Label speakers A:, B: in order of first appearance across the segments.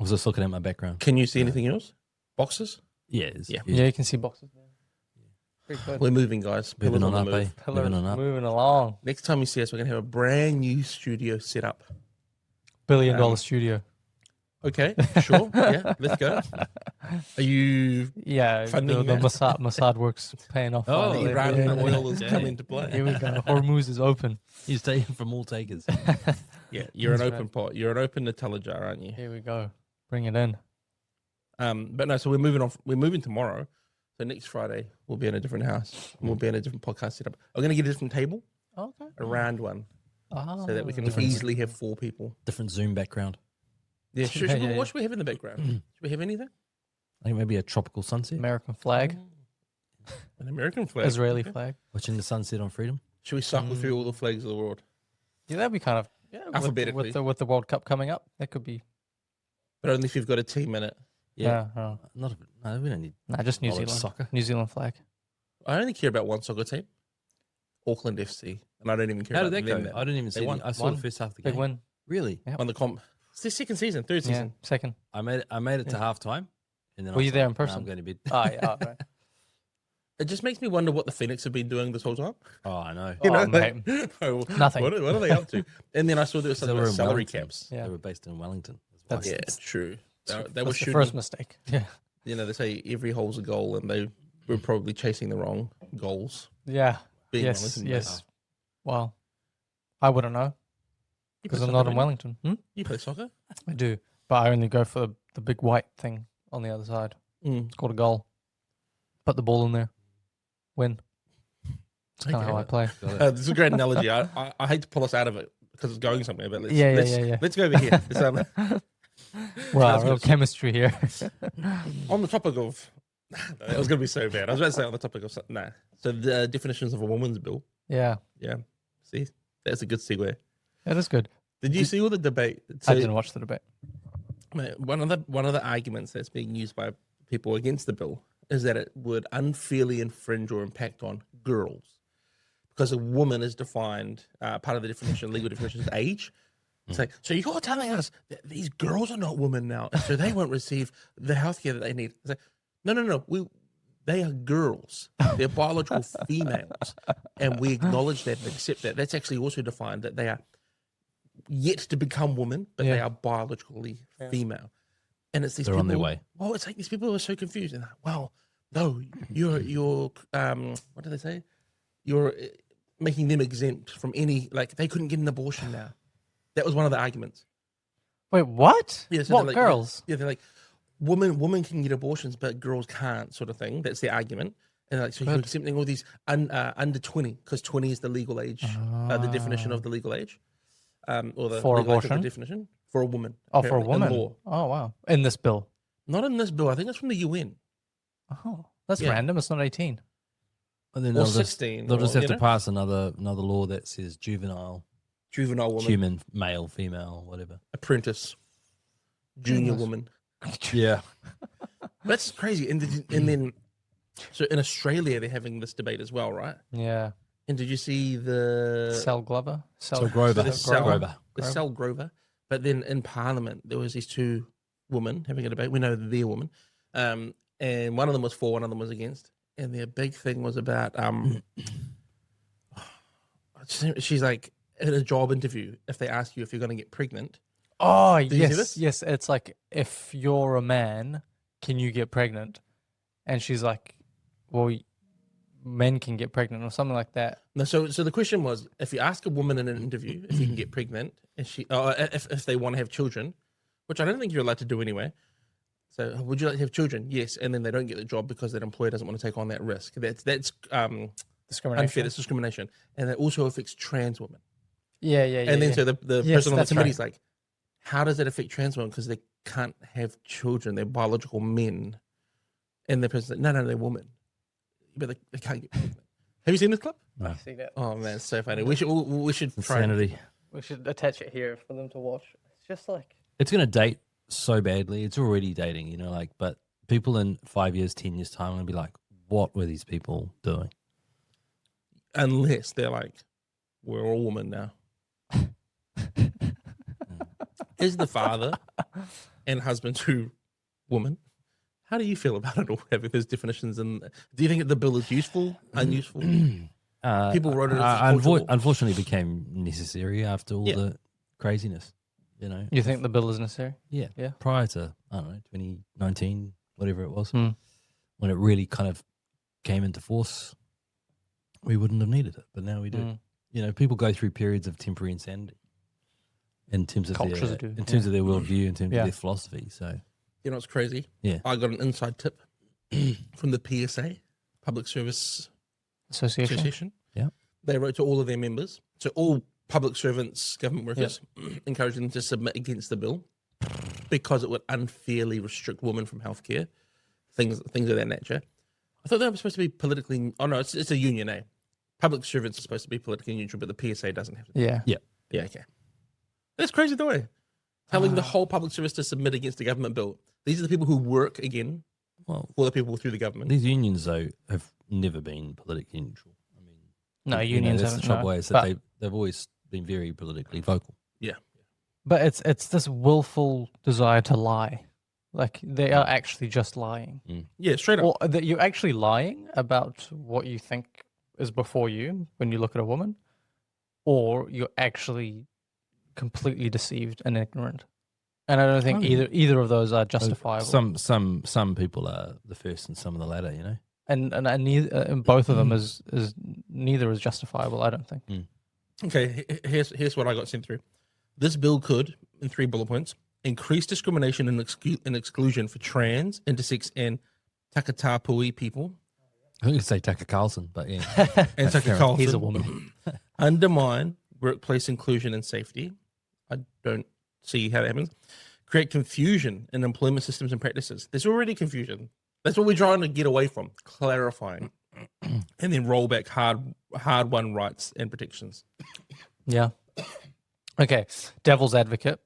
A: was just looking at my background.
B: Can you see anything else? Boxes?
A: Yeah.
B: Yeah.
C: Yeah, you can see boxes there. Pretty good.
B: We're moving, guys.
A: Moving
B: Pillars
A: on
B: the
A: up,
B: move.
A: eh? Moving on up.
C: Moving along.
B: Next time you see us, we're going to have a brand new studio set up.
C: Billion-dollar studio.
B: Okay, sure. Yeah, let's go. Are you
C: Yeah,
B: funding
C: the
B: that?
C: Mossad works paying off.
A: Oh,
C: finally.
B: Iranian
C: Yeah.
B: oil has
A: Yeah.
B: come into play?
C: Here we go. Hormuz is open.
A: He's taken from all takers.
B: Yeah, you're an
C: That's
B: open pot. You're an open Nutella jar, aren't you?
C: Here we go. Bring it in.
B: But no, so we're moving off. We're moving tomorrow. So next Friday we'll be in a different house. And we'll be in a different podcast setup. I'm going to get a different table,
C: Okay.
B: a round one, so that we can
A: Different-
B: easily have 4 people.
A: Different Zoom background.
B: Yeah, sure.
C: Yeah, yeah,
B: What should we have in the background? Should we have anything?
A: I think maybe a tropical sunset.
C: American flag,
B: An American flag.
C: Israeli
B: Okay.
C: flag.
A: Watching the sunset on Freedom.
B: Should we cycle through all the flags of the world?
C: Yeah, that'd be kind of
B: Alphabetically.
C: with the World Cup coming up. That could be.
B: But only if you've got a team in it.
A: Yeah.
C: No,
A: No, we don't need
C: just New
A: knowledge
C: Zealand.
A: soccer.
C: New Zealand flag.
B: I only care about one soccer team, Auckland FC, and I don't even care
A: How
B: about
A: did that go?
B: them.
A: I didn't even see.
B: won.
A: I saw
C: Won.
A: the first half of the
C: Big
A: game.
C: win.
A: Really?
C: Yeah.
B: On the comp. It's their second season, third
C: Yeah,
B: season.
C: second.
A: I made it to halftime, and then
C: Were
A: I
C: you
A: was
C: there
A: like,
C: in person?
A: "Nah, I'm going to bed.
C: Oh, yeah. Right.
B: It just makes me wonder what the Phoenix have been doing this whole time.
A: Oh, I know.
C: Oh,
B: like,
C: mate.
B: oh,
C: Nothing.
B: What are they up to? And then I saw there was
A: They
B: something
A: were
B: about
A: in
B: salary
A: Wellington.
B: caps.
C: Yeah.
A: They were based in Wellington.
C: That's-
B: Yeah, true. They were
C: That's the
B: shooting.
C: first mistake. Yeah.
B: You know, they say every hole's a goal, and they were probably chasing the wrong goals.
C: Yeah.
B: Being
C: Yes.
B: Wellington,
C: Yes. Well, I wouldn't know
B: You
C: because
B: play
C: I'm
B: soccer,
C: not in
B: don't you?
C: Wellington. Hmm?
B: You play soccer?
C: I do, but I only go for the big white thing on the other side.
B: Mm.
C: It's called a goal. Put the ball in there. Win. That's kind of
B: Okay.
C: how I play.
A: Got it.
B: This is a great analogy. I hate to pull us out of it because it's going somewhere, but let's,
C: Yeah, yeah,
B: let's,
C: yeah, yeah.
B: let's go over here. It's,
C: Wow,
B: That's
C: real
B: good.
C: chemistry here.
B: on the topic of, that was going to be so bad. I was about to say on the topic of, nah. So the definitions of a woman's bill.
C: Yeah,
B: Yeah. See, that's a good segue.
C: that is good.
B: Did you see all the debate?
C: I didn't watch the debate.
B: Mate, one of the arguments that's being used by people against the bill is that it would unfairly infringe or impact on girls, because a woman is defined, part of the definition, legal definition, is age. It's like, so you're telling us that these girls are not women now, so they won't receive the healthcare that they need. It's like, no. They are girls. They're biological females, and we acknowledge that and accept that. That's actually also defined that they are yet to become women, but they
C: Yeah.
B: are biologically female. And it's these
A: They're
B: people,
A: on their way.
B: Well, it's like these people are so confused. And like, well, no, you're what do they say? You're making them exempt from any, like they couldn't get an abortion now. That was one of the arguments.
C: Wait, what?
B: Yeah, so
C: what
B: they're like,
C: girls?
B: Yeah, they're like, women can get abortions, but girls can't, sort of thing. That's the argument. And like, so you're
C: Good.
B: exempting all these under 20, because 20 is the legal age, the definition of the legal age, or the
C: For
B: legal age of
C: abortion?
B: the definition for a woman.
C: Oh, for a
B: apparently, in
C: woman.
B: law.
C: Oh, wow. In this bill.
B: Not in this bill. I think it's from the UN.
C: Oh, that's
B: Yeah.
C: random. It's not 18.
A: And then
B: Or
A: they'll just,
B: 16.
A: they'll just
B: or,
A: have
B: you
A: to
B: know,
A: pass another law that says juvenile,
B: juvenile woman,
A: human, male, female, whatever.
B: apprentice, junior
C: Goodness.
B: woman.
A: Yeah.
B: That's crazy. And then, so in Australia, they're having this debate as well, right?
C: Yeah.
B: And did you see the
C: Sel Glover?
A: So Grover.
B: the Sel-
A: Grover.
B: the Sel Grover? But then in Parliament, there was these two women having a debate. We know they're women, and one of them was for, one of them was against. And their big thing was about she's like, in a job interview, if they ask you if you're going to get pregnant.
C: Oh,
B: you see
C: yes.
B: this?
C: Yes. It's like, if you're a man, can you get pregnant? And she's like, well, men can get pregnant or something like that.
B: No, so the question was, if you ask a woman in an interview if you can get pregnant, and if they want to have children, which I don't think you're allowed to do anyway. So, would you like to have children? Yes, and then they don't get the job because that employer doesn't want to take on that risk. That's
C: Discrimination.
B: unfair. That's discrimination, and that also affects trans women.
C: Yeah, yeah, yeah.
B: And then
C: yeah.
B: so the
C: Yes,
B: person on the
C: that's
B: committee is like, how does it affect trans women, because they can't have children? They're biological men, and the person's like, no, they're women, but they can't get pregnant. Have you seen this clip?
A: No.
C: See that?
B: Oh man, it's so funny. We should try.
A: Insanity.
C: We should attach it here for them to watch. It's just like,
A: It's going to date so badly. It's already dating, but people in 5 years, 10 years time are going to be like, what were these people doing?
B: Unless they're like, we're all women now. Is the father and husband to woman. How do you feel about it all, having those definitions? And do you think that the bill is useful, unuseful? People wrote it as cultural.
A: unfortunately became necessary after all the craziness. You know,
C: You think the bill is necessary?
A: yeah,
C: Yeah.
A: Prior to, I don't know, 2019, whatever it was,
C: Hmm.
A: when it really kind of came into force, we wouldn't have needed it, but now we do.
C: Mm.
A: You know, people go through periods of temporary insanity in terms of
C: Cultures
A: their
C: do,
A: in terms of their worldview, in terms
C: Yeah.
A: of their philosophy. So
B: You know what's crazy?
A: Yeah.
B: I got an inside tip from the PSA, Public Service
C: Association.
B: Association.
A: Yeah.
B: They wrote to all of their members, so all public servants, government workers, encouraging them to submit against the bill because it would unfairly restrict women from healthcare, things of that nature. I thought they were supposed to be politically. Oh no, it's a union, eh? Public servants are supposed to be politically neutral, but the PSA doesn't have to.
C: Yeah.
B: Yeah, okay. That's crazy, though. Eh? Telling the whole public service to submit against the government bill. These are the people who work again
A: well,
B: for the people through the government.
A: these unions though have never been politically neutral. I mean,
C: No,
A: you know,
C: unions
A: that's the
C: haven't.
A: trouble
C: No.
A: is that
C: But,
A: they've always been very politically vocal.
C: but it's this willful desire to lie. Like they are actually just lying.
B: Yeah, straight up.
C: Or that you're actually lying about what you think is before you when you look at a woman, or you're actually completely deceived and ignorant. And I don't think either of those are justifiable.
A: Some people are the first and some of the latter. You know.
C: And both of them is neither is justifiable. I don't think.
B: Okay, here's what I got sent through. This bill could, in 3 bullet points, increase discrimination and exclusion for trans, intersex, and Takatapui people.
A: I was going to say Tucker Carlson, but yeah.
B: And Tucker Carlson.
C: He's a woman.
B: Undermine workplace inclusion and safety. I don't see how that happens. Create confusion in employment systems and practices. There's already confusion. That's what we're trying to get away from. Clarifying. And then roll back hard-won rights and protections.
C: Yeah. Okay. Devil's advocate.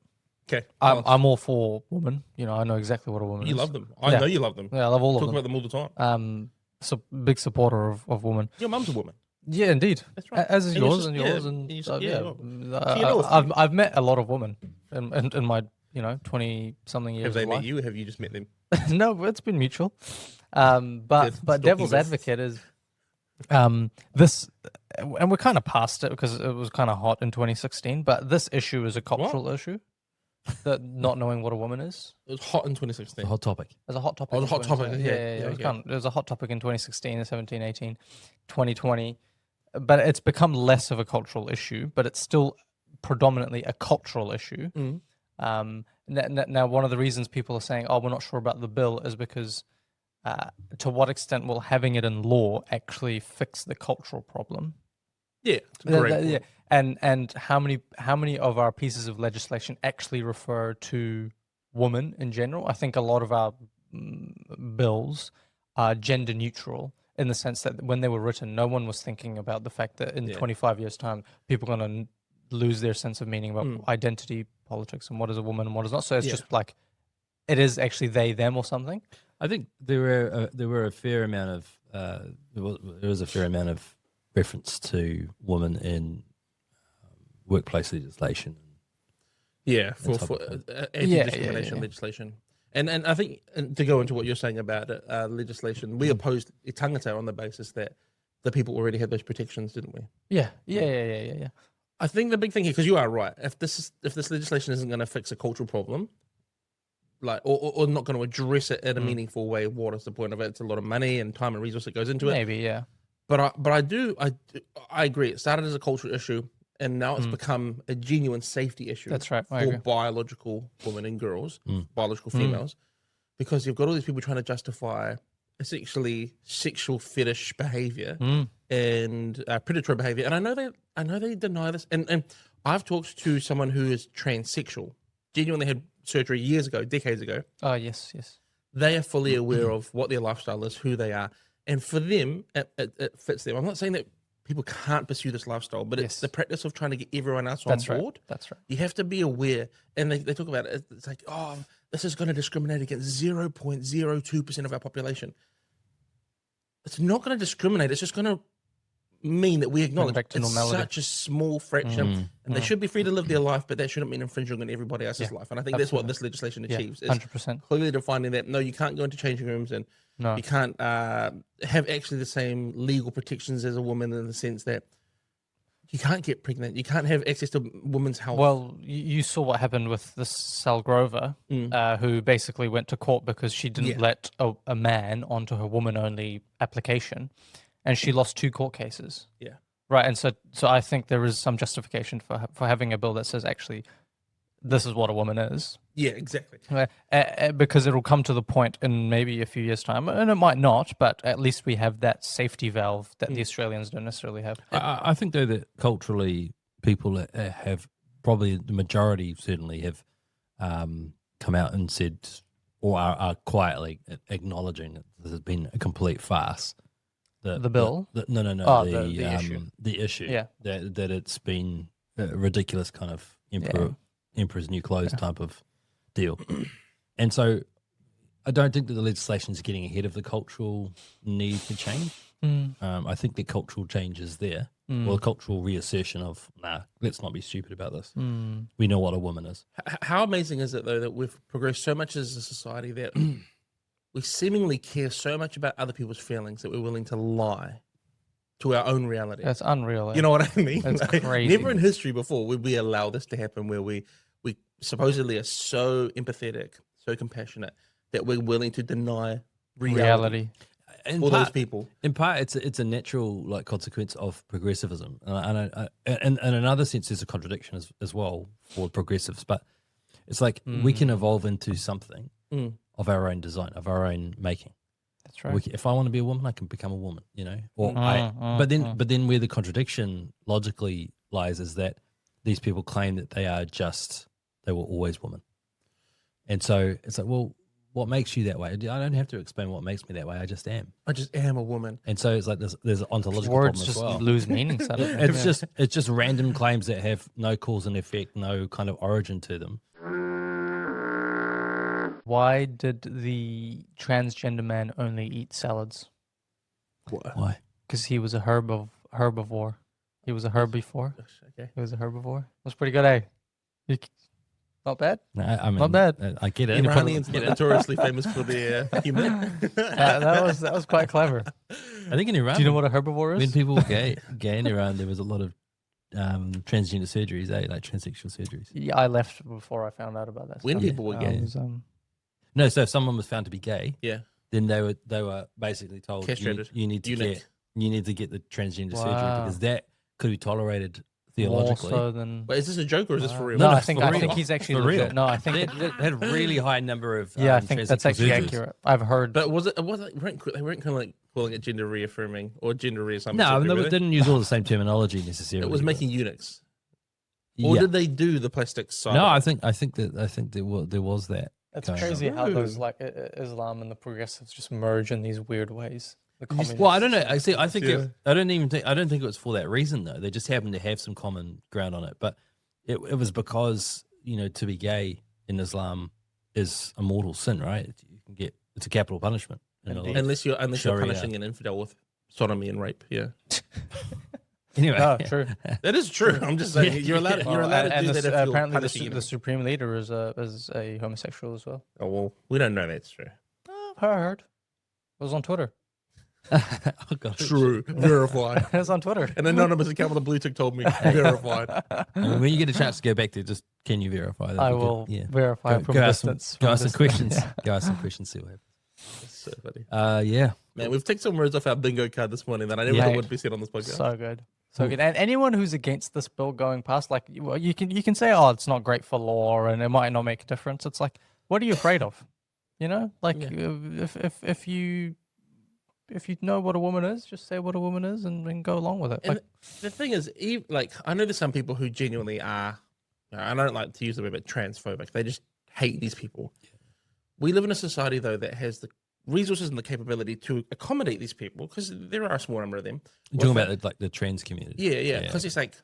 B: Okay.
C: I'm all for women. You know, I know exactly what a woman is.
B: You love them. I know you love them.
C: Yeah, I love all
B: Talk
C: of them.
B: about them all the time.
C: So big supporter of women.
B: Your mum's a woman.
C: Yeah, indeed.
B: That's right.
C: As is
B: And
C: yours
B: your
C: and
B: sis-
C: yours
B: yeah,
C: and
B: and
C: so,
B: your-
C: yeah.
B: you know a few.
C: I've met a lot of women in my 20 something years.
B: Have they
C: of
B: met
C: life.
B: you or have you just met them?
C: No, it's been mutual.
B: Yes,
C: But
B: stalking
C: devil's
B: lists.
C: advocate is this, and we're kind of past it because it was kind of hot in 2016. But this issue is a cultural issue. That not knowing what a woman is.
B: It was hot in 2016.
A: A hot topic.
C: It was a hot topic.
B: Oh,
C: in
B: the hot topic,
C: 2017.
B: yeah,
C: Yeah. It was,
B: okay.
C: it was a hot topic in 2016, 17, 18, 2020. But it's become less of a cultural issue, but it's still predominantly a cultural issue. Now, one of the reasons people are saying, "Oh, we're not sure about the bill," is because to what extent will having it in law actually fix the cultural problem?
B: Yeah, it's a great.
C: Yeah. And how many of our pieces of legislation actually refer to women in general? I think a lot of our bills are gender neutral in the sense that when they were written, no one was thinking about the fact that in 25 years' time, people are going to lose their sense of meaning about identity politics and what is a woman and what is not. So it's just like it is actually they, them, or something.
A: I think there were a fair amount of there was a fair amount of reference to women in workplace legislation.
B: Yeah, for anti-discrimination
C: yeah.
B: legislation. And I think to go into what you're saying about legislation, we opposed tangata on the basis that the people already had those protections, didn't we?
C: Yeah.
B: I think the big thing here, because you are right, if this legislation isn't going to fix a cultural problem, like or not going to address it in a meaningful way, what is the point of it? It's a lot of money and time and resource that goes into it.
C: Maybe, yeah.
B: But I agree. It started as a cultural issue, and now it's become a genuine safety issue.
C: That's right. I
B: For
C: agree.
B: biological women and girls, biological females, because you've got all these people trying to justify essentially sexual fetish behavior and predatory behavior. And I know they deny this. And I've talked to someone who is transsexual, genuinely had surgery years ago, decades ago.
C: Oh, yes.
B: They are fully aware of what their lifestyle is, who they are. And for them, it fits them. I'm not saying that people can't pursue this lifestyle, but it's the practice of trying to get everyone else on board.
C: That's right.
B: You have to be aware. And they talk about it. It's like, oh, this is going to discriminate against 0.02% of our population. It's not going to discriminate. It's just going to mean that we acknowledge
C: back to
B: it's
C: normality.
B: such a small fraction, and they should be free to live their life, but that shouldn't mean infringing on everybody else's life. And I think that's what this legislation achieves: is
C: 100%.
B: clearly defining that no, you can't go into changing rooms, and
C: No.
B: you can't have actually the same legal protections as a woman in the sense that you can't get pregnant, you can't have access to women's health.
C: Well, you saw what happened with this Sal Grover, who basically went to court because she didn't let a man onto her woman-only application, and she lost 2 court cases.
B: Yeah.
C: Right, and so I think there is some justification for having a bill that says actually this is what a woman is.
B: Yeah, exactly.
C: Because it'll come to the point in maybe a few years' time, and it might not, but at least we have that safety valve that the Australians don't necessarily have.
A: I think though that culturally, people have probably the majority certainly have come out and said, or are quietly acknowledging that this has been a complete farce.
C: The bill?
A: No.
C: Oh, the issue.
A: The issue.
C: Yeah.
A: That it's been a ridiculous kind of Emperor's New Clothes type of deal. And so I don't think that the legislation is getting ahead of the cultural need for change. I think the cultural change is there. Well, the cultural reassertion of, let's not be stupid about this. We know what a woman is.
B: How amazing is it, though, that we've progressed so much as a society that we seemingly care so much about other people's feelings that we're willing to lie to our own reality.
C: That's unreal.
B: You know what I mean?
C: That's
B: Like,
C: crazy.
B: never in history before would we allow this to happen, where we supposedly are so empathetic, so compassionate, that we're willing to deny reality.
A: In
B: For
A: part,
B: those people.
A: In part, it's a natural like consequence of progressivism, and in another sense, there's a contradiction as well for progressives. But it's like we can evolve into something of our own design, of our own making.
C: That's right.
A: If I want to be a woman, I can become a woman, you know. Or but then where the contradiction logically lies is that these people claim that they were always women, and so it's like, well, what makes you that way? I don't have to explain what makes me that way. I just am.
B: I just am a woman.
A: And so it's like there's an ontological
C: Words
A: problem
C: just
A: as well.
C: lose meaning suddenly.
A: It's just random claims that have no cause and effect, no kind of origin to them.
C: Why did the transgender man only eat salads?
A: Why?
C: Because he was a herbivore. He was a herbivore.
B: Okay.
C: He was a herbivore. That's pretty good, eh? Not bad.
A: No, I mean,
C: Not bad.
A: I get it.
B: Iranians are notoriously famous for their humor.
C: that was quite clever.
A: I think in Iran,
C: Do you know what a herbivore is?
A: when people were gay in Iran, there was a lot of transgender surgeries, like transsexual surgeries.
C: Yeah, I left before I found out about that.
B: When
C: stuff.
B: people were gay.
C: It was,
A: No, so if someone was found to be gay,
B: Yeah.
A: then they were basically told
B: Castrated.
A: you need to
B: Eunuch.
A: get the transgender surgery
C: Wow.
A: because that could be tolerated
C: more
A: theologically.
C: so than.
B: Wait, is this a joke or is this for real?
C: No,
A: No,
C: I think
A: for real.
C: he's actually
A: For real.
C: legit. No, I
A: They
C: think.
A: had a really high number of
C: Yeah, I think that's
A: transsexual
C: actually
A: surgeries.
C: accurate. I've heard.
B: But was it? They weren't kind of like calling it gender reaffirming or gender reassignment.
A: No,
B: surgery,
A: they
B: were they?
A: didn't use all the same terminology necessarily.
B: It was
A: but-
B: making eunuchs. Or
A: Yeah.
B: did they do the plastic side?
A: No,
B: of it?
A: I think there was that.
C: It's
A: going
C: crazy
B: on.
C: how those like Islam and the progressives just merge in these weird ways. The communists.
A: Well, I don't know. I think
B: Yeah.
A: I don't think it was for that reason though. They just happened to have some common ground on it. But it was because, to be gay in Islam is a mortal sin, right? It's a capital punishment.
C: Indeed.
B: unless you're
A: Sharia.
B: punishing an infidel with sodomy and rape. Yeah,
A: Anyway,
C: No, true.
B: that is true. I'm just saying you're allowed. You're allowed to
C: and
B: do that if you're
C: apparently
B: punishing
C: the supreme leader is a homosexual as well.
B: Oh well, we don't know that's true.
C: I heard. It was on Twitter.
A: oh god,
B: True, verified.
C: It was on Twitter.
B: An anonymous account with a blue tick told me verified.
A: I mean, when you get a chance to go back there, just can you verify that?
C: I will verify from distance.
A: Go ask some questions.
C: Yeah.
A: Go ask some questions. See what happens.
B: That's so funny.
A: Yeah.
B: Man, we've taken some words off our bingo card this morning that I never
C: Yeah.
B: thought would be said on this podcast.
C: So good. So good. And anyone who's against this bill going past, like, well, you can say, oh, it's not great for law and it might not make a difference. It's like, what are you afraid of? Like if you know what a woman is, just say what a woman is and go along with it.
B: And
C: Like,
B: the thing is, like, I know there's some people who genuinely are, I don't like to use the word, but transphobic. They just hate these people. We live in a society, though, that has the resources and the capability to accommodate these people, because there are a small number of them.
A: You're talking about like the trans community.
B: Yeah. Because it's like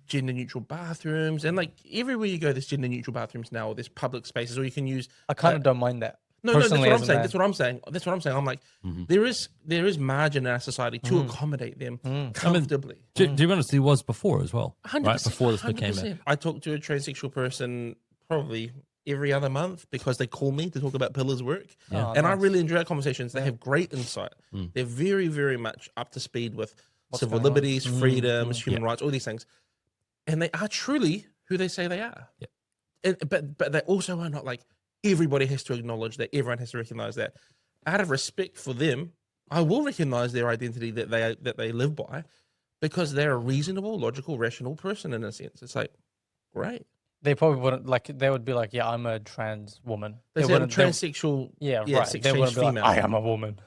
B: gender neutral bathrooms, and like everywhere you go, there's gender neutral bathrooms now, or there's public spaces, or you can use
C: I kind of don't mind that.
B: No, that's
C: Personally,
B: what
C: as
B: I'm
C: a
B: saying.
C: man.
B: That's what I'm saying. That's what I'm saying. I'm like, there is margin in our society to accommodate them comfortably.
A: To be honest, there was before as well,
B: 100%,
A: right? Before this became
B: 100%. I talk to a transsexual person probably every other month because they call me to talk about pillars work.
A: Yeah.
C: Oh,
B: And I
C: nice.
B: really enjoy our conversations. They have great insight. They're very, very much up to speed with civil
C: going on.
B: liberties, freedoms, human rights, all these things. And they are truly who they say they are.
A: Yeah.
B: But they also are not like everybody has to acknowledge that, everyone has to recognize that. Out of respect for them, I will recognize their identity that they live by, because they're a reasonable, logical, rational person in a sense. It's like, great.
C: They probably wouldn't like. They would be like, "Yeah, I'm a trans woman."
B: They say I'm
C: wouldn't.
B: transsexual.
C: Yeah,
B: yeah,
C: right.
B: sex
C: They
B: change
C: wouldn't be like,
B: female.
C: "I am a woman."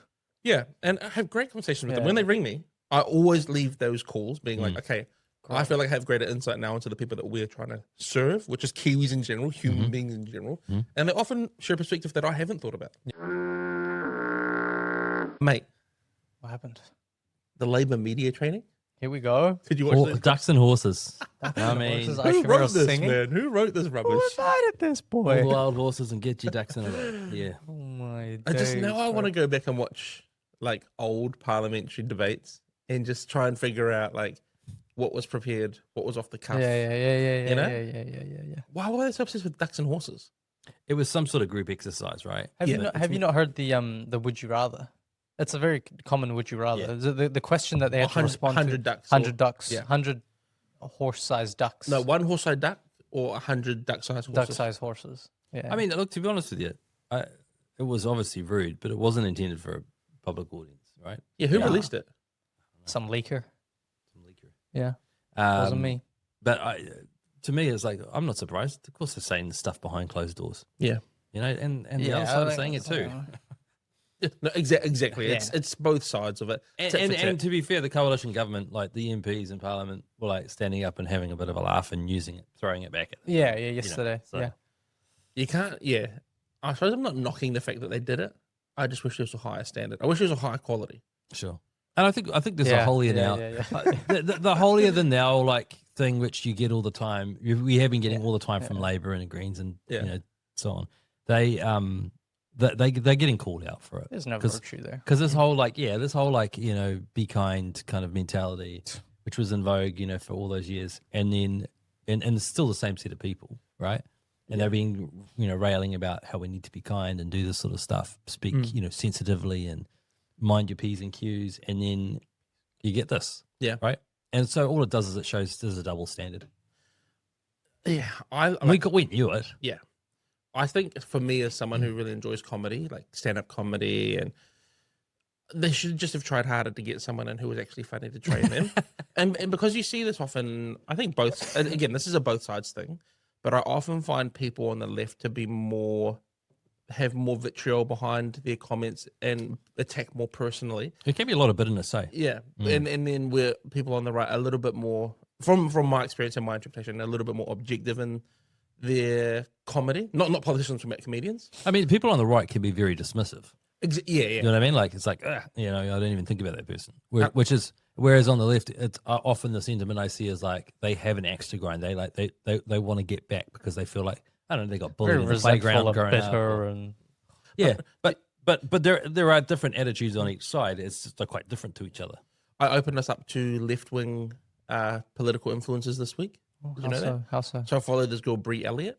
B: Yeah, and I have great conversations with them.
C: Yeah.
B: When they ring me, I always leave those calls being like, okay, I feel like I have greater insight now into the people that we're trying to serve, which is Kiwis in general, human beings in general. And they often share a perspective that I haven't thought about. Mate,
C: What happened?
B: the Labour media training.
C: Here we go.
B: Did you watch this?
A: Ducks and horses. I
C: This is
A: mean,
C: Aisha
B: Who wrote
C: Merrill
B: this,
C: singing.
B: man? Who wrote this rubbish?
C: Who invited this
A: all the
C: boy?
A: wild horses and get your ducks in a row. Yeah.
C: Oh my!
B: I just
C: days,
B: now I
C: bro.
B: want to go back and watch like old parliamentary debates and just try and figure out like what was prepared, what was off the cuff.
C: Yeah.
B: You know?
C: Yeah.
B: Why were they so obsessed with ducks and horses?
A: It was some sort of group exercise, right?
C: Have
B: Yeah,
C: you not, have you not heard the would you rather? It's a very common would you rather.
A: Yeah.
C: The question that they had to
B: 100
C: respond
B: 100
C: to.
B: ducks or-
C: 100 ducks.
B: yeah.
C: 100 horse-sized ducks.
B: No, one horse-sized duck or 100 duck-sized horses.
C: duck-sized horses. Yeah.
A: I mean, look, to be honest with you, it was obviously rude, but it wasn't intended for a public audience, right?
B: Yeah, who
C: Yeah.
B: released it?
C: some leaker.
A: Some leaker.
C: Yeah, wasn't me.
A: But to me, it's like, I'm not surprised. Of course, they're saying the stuff behind closed doors,
B: Yeah.
A: you know, and the
C: Yeah,
A: other
C: I
A: side is
C: think
A: saying it
C: that's-
A: too.
B: No, exactly.
C: Yeah.
B: It's both sides of it. Tit for tit.
A: And to be fair, the coalition government, like the MPs in Parliament, were like standing up and having a bit of a laugh and using it, throwing it back at them.
C: Yeah, yesterday.
A: so-
C: Yeah.
B: You can't. Yeah, I suppose I'm not knocking the fact that they did it. I just wish there was a higher standard. I wish there was a higher quality.
A: Sure. And I think there's
C: Yeah,
A: a holier
C: yeah,
A: now.
C: yeah.
A: The holier than thou like thing which you get all the time. We have been getting all the time from Labor and Greens and
B: Yeah.
A: you know so on. They're getting called out for it.
C: There's no
A: 'Cause-
C: virtue there.
A: Because this whole be kind kind of mentality, which was in vogue, you know, for all those years, and then and it's still the same set of people, right? And they're being, you know, railing about how we need to be kind and do this sort of stuff, speak, you know, sensitively and mind your P's and Q's, and then you get this,
B: Yeah.
A: right? And so all it does is it shows there's a double standard.
B: Yeah,
A: We knew it.
B: Yeah. I think for me, as someone who really enjoys comedy, like stand-up comedy, and they should just have tried harder to get someone in who was actually funny to train them. and because you see this often, I think both, and again, this is a both sides thing, but I often find people on the left to be have more vitriol behind their comments and attack more personally.
A: There can be a lot of bitterness, eh?
B: Yeah. And then we're people on the right a little bit more, from my experience and my interpretation, a little bit more objective in their comedy. Not politicians, but comedians.
A: I mean, people on the right can be very dismissive.
B: Yeah.
A: You know what I mean? Like it's like, you know, I don't even think about that person. Whereas on the left, it's often the sentiment I see is like they have an axe to grind. They want to get back because they feel like, I don't know, they got bullied
C: Very
A: in the playground
C: resentful and
A: growing up.
C: bitter and
A: Yeah, but there are different attitudes on each side. It's just they're quite different to each other.
B: I opened us up to left-wing political influences this week. You know that?
C: How so?
B: So I followed this girl, Brie Elliott,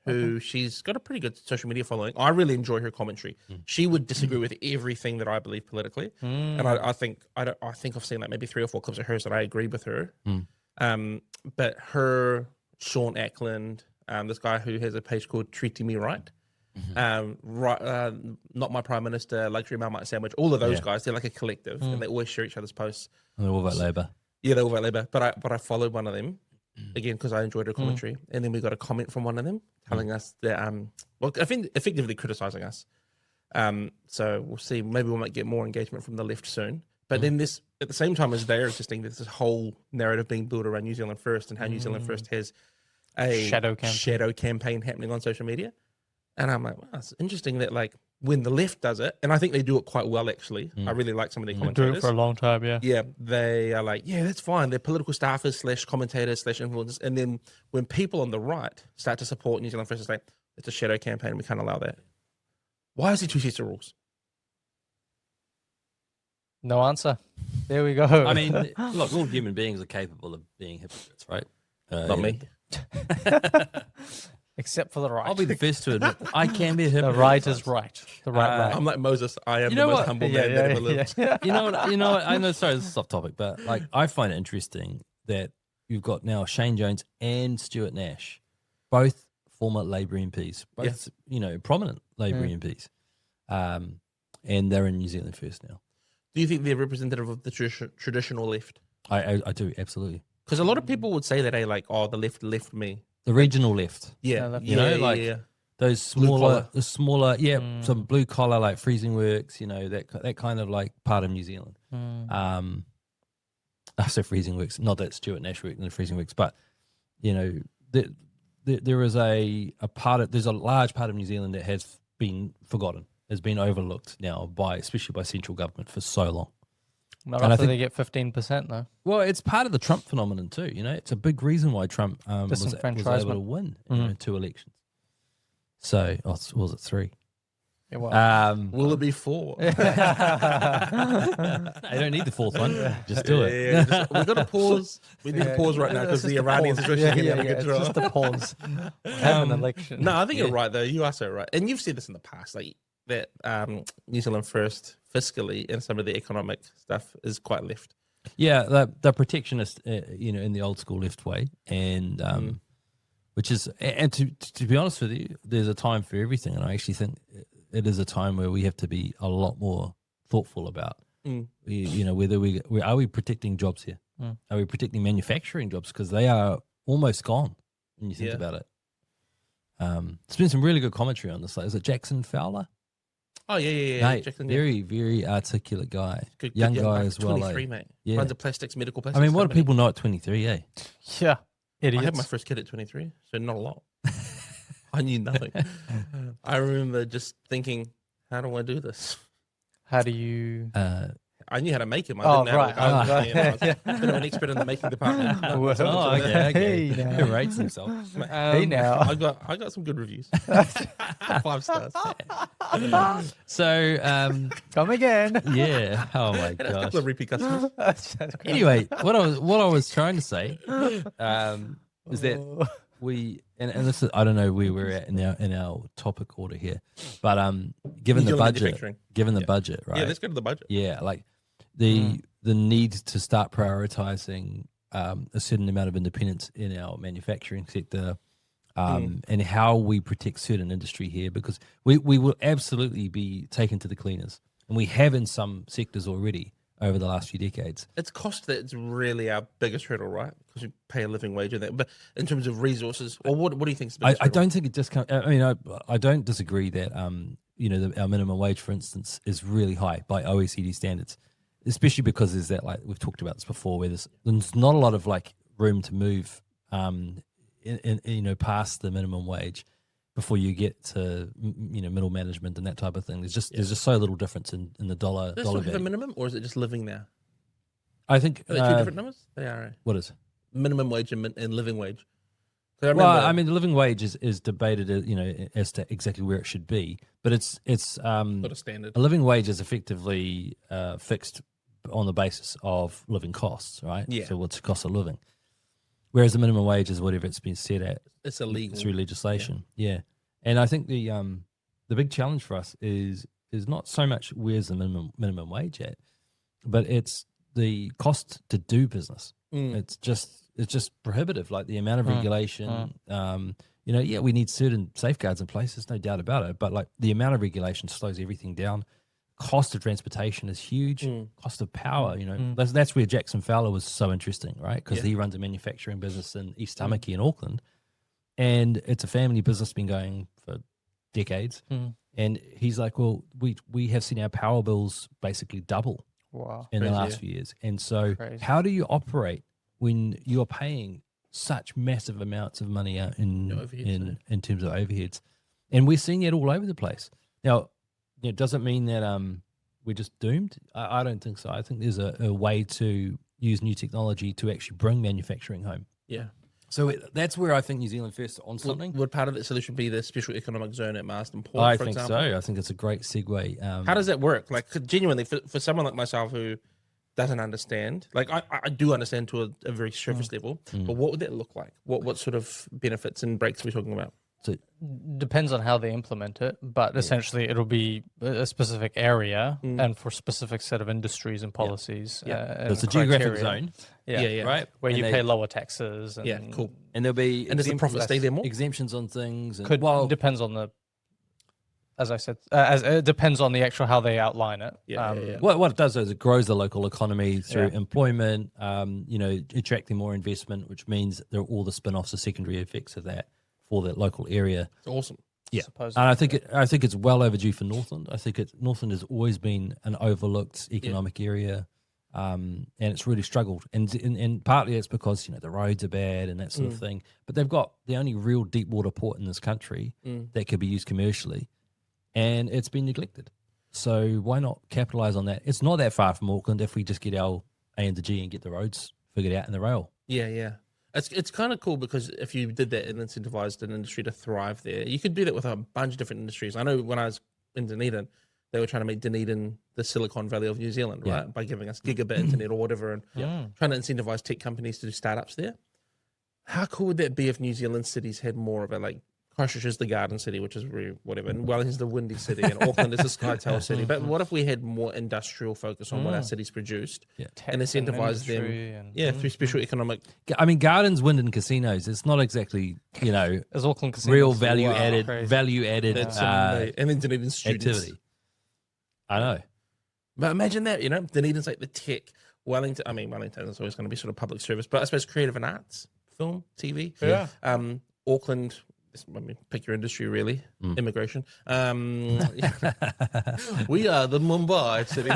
B: who she's got a pretty good social media following. I really enjoy her commentary. She would disagree with everything that I believe politically, and I think I've seen like maybe 3 or 4 clips of hers that I agree with her. But her, Sean Ackland, this guy who has a page called Treating Me Right, Not My Prime Minister, Luxury Marmite Sandwich, all of those guys, they're like a collective, and they always share each other's posts.
A: And they're all about Labour.
B: Yeah, they're all about Labour. But I followed one of them again because I enjoyed her commentary, and then we got a comment from one of them telling us that I think effectively criticising us. So we'll see. Maybe we might get more engagement from the left soon. But then this, at the same time as they're existing, there's this whole narrative being built around New Zealand First and how New Zealand First has a shadow campaign happening on social media. And I'm like, wow, it's interesting that like when the left does it, and I think they do it quite well actually. I really like some of their
C: Do
B: commentators.
C: it for a long time, yeah.
B: Yeah, they are like, yeah, that's fine. They're political staffers / commentators / influencers. And then when people on the right start to support New Zealand First, it's like, it's a shadow campaign. We can't allow that. Why is there two sets of rules?
C: No answer. There we go.
A: I mean, look, all human beings are capable of being hypocrites, right?
B: Not me.
C: Except for the right.
A: I'll be the first to admit I can be a
C: The
A: hypocrite.
C: right is right. The right.
B: I'm like Moses. I am
A: You
B: the
A: know
B: most
A: what?
B: humble man that ever lived.
A: You know what? I know. Sorry, this is off topic, but like I find it interesting that you've got now Shane Jones and Stuart Nash, both former Labor MPs, both prominent Labor MPs, and they're in New Zealand First now.
B: Do you think they're representative of the traditional left?
A: I do absolutely.
B: Because a lot of people would say that, the left left me.
A: The regional left,
B: Yeah,
A: those smaller, some blue collar like Freezing Works, that kind of like part of New Zealand. I say Freezing Works, not that Stuart Nash worked in the Freezing Works, but there is there's a large part of New Zealand that has been forgotten, has been overlooked now especially by central government for so long.
C: Not after they get 15% though.
A: Well, it's part of the Trump phenomenon too. It's a big reason why Trump was able to win 2 elections. So, was it 3?
C: Yeah, well.
B: Will it be 4?
A: I don't need the 4th one. Just do it.
B: We've got to pause. We need to pause right now because the Iranian situation is getting out of control.
C: It's just a pause. Have an election.
B: No, I think you're right though. You are so right. And you've said this in the past, like that New Zealand First fiscally and some of the economic stuff is quite left.
A: Yeah, the protectionist, in the old school left way, and which is, and to be honest with you, there's a time for everything, and I actually think it is a time where we have to be a lot more thoughtful about, whether are we protecting jobs here? Are we protecting manufacturing jobs, because they are almost gone when you think about it. There's been some really good commentary on this. Like, is it Jackson Fowler?
B: Oh yeah.
A: Mate, very, very articulate guy.
B: Good
A: young guy as well.
B: 23, mate.
A: Yeah.
B: Runs a medical plastics.
A: I mean, what do
B: company.
A: people know at 23? Eh?
C: Yeah, idiots.
B: I had my first kid at 23, so not a lot. I knew nothing. I remember just thinking, how do I do this?
C: How do you?
B: I knew how to make him. I didn't know
C: right.
B: I was a bit of an expert in the making department.
A: Okay.
C: Hey,
A: He rates himself.
C: Hey now.
B: I got some good reviews. 5 stars.
A: So,
C: Come again.
A: yeah. Oh my
B: And a
A: gosh.
B: couple of repeat customers.
A: Anyway, what I was trying to say is that and this is, I don't know where we're at in our topic order here, but given
B: New
A: the
B: Zealand
A: budget,
B: manufacturing.
A: budget, right?
B: Yeah, let's go to the budget.
A: Yeah, like the need to start prioritizing a certain amount of independence in our manufacturing sector, and how we protect certain industry here, because we will absolutely be taken to the cleaners, and we have in some sectors already over the last few decades.
B: It's cost that's really our biggest hurdle, right? Because we pay a living wage in that. But in terms of resources, or what do you think is the biggest
A: I
B: hurdle?
A: don't think it just comes. I mean, I don't disagree that our minimum wage, for instance, is really high by OECD standards, especially because there's that, like we've talked about this before, where there's not a lot of like room to move, past the minimum wage before you get to middle management and that type of thing. There's just so little difference in the dollar
B: Does
A: dollar
B: it have a
A: value.
B: minimum, or is it just living now?
A: I think
B: Are they two different numbers? They are.
A: What is?
B: Minimum wage and living wage. 'Cause I
A: Well,
B: remember-
A: I mean, the living wage is debated, as to exactly where it should be, but it's
B: sort of standard.
A: a living wage is effectively fixed on the basis of living costs, right?
B: Yeah.
A: So what's the cost of living? Whereas the minimum wage is whatever it's been set at
B: It's illegal.
A: through legislation. Yeah. And I think the big challenge for us is not so much where's the minimum wage at, but it's the cost to do business. It's just prohibitive. Like the amount of regulation. We need certain safeguards in place. There's no doubt about it. But like the amount of regulation slows everything down. Cost of transportation is huge. Cost of power, that's where Jackson Fowler was so interesting, right? Because he runs a manufacturing business in East Tamaki in Auckland, and it's a family business, been going for decades. And he's like, well, we have seen our power bills basically double in the last few years. And so how do you operate when you're paying such massive amounts of money out in terms of overheads? And we're seeing it all over the place. Now, it doesn't mean that we're just doomed. I don't think so. I think there's a way to use new technology to actually bring manufacturing home.
B: Yeah.
A: So that's where I think New Zealand first on something.
B: Would part of the solution be the special economic zone at Marsden Port,
A: I
B: for
A: think
B: example?
A: so. I think it's a great segue.
B: How does that work? Like, genuinely, for someone like myself who doesn't understand, like I do understand to a very surface level, but what would that look like? What sort of benefits and breaks are we talking about?
A: So,
C: Depends on how they implement it, but essentially it'll be a specific area and for a specific set of industries and policies.
B: Yeah.
C: And
A: it's a geographic
C: criteria.
A: zone,
B: Yeah.
A: right?
C: Where
A: And
C: you
A: they-
C: pay lower taxes. And
B: Yeah, cool.
A: and there'll be
B: And does the profit stay there more?
A: exemptions on things. And,
C: Depends on the, as I said, as it depends on the actual how they outline it.
B: Yeah.
A: what it does is it grows the local economy through
C: Yeah.
A: employment, attracting more investment, which means there are all the spin-offs, the secondary effects of that for that local area.
B: It's awesome.
A: Yeah,
C: Supposedly,
A: and I think it's well overdue for Northland. I think Northland has always been an overlooked economic area, and it's really struggled. And partly it's because the roads are bad and that sort of thing. But they've got the only real deep water port in this country that could be used commercially, and it's been neglected. So why not capitalize on that? It's not that far from Auckland if we just get our A and the G and get the roads figured out and the rail.
B: Yeah. It's kind of cool because if you did that and incentivized an industry to thrive there, you could do that with a bunch of different industries. I know when I was in Dunedin, they were trying to make Dunedin the Silicon Valley of New Zealand, right? By giving us gigabit internet or whatever and trying to incentivize tech companies to do startups there. How cool would that be if New Zealand cities had more of a, like, Christchurch is the garden city, which is really whatever, and Wellington's the windy city, and Auckland is the skytail city. But what if we had more industrial focus on what our cities produced and incentivize them through special economic...
A: I mean, gardens, wind, and casinos. It's not exactly
C: As Auckland casinos.
A: real value added
B: That's and then Dunedin students.
A: activity. I know.
B: But imagine that, Dunedin's like the tech. Wellington is always going to be sort of public service, but I suppose creative and arts, film, TV.
C: Yeah.
B: Auckland, pick your industry really. Immigration. We are the Mumbai city.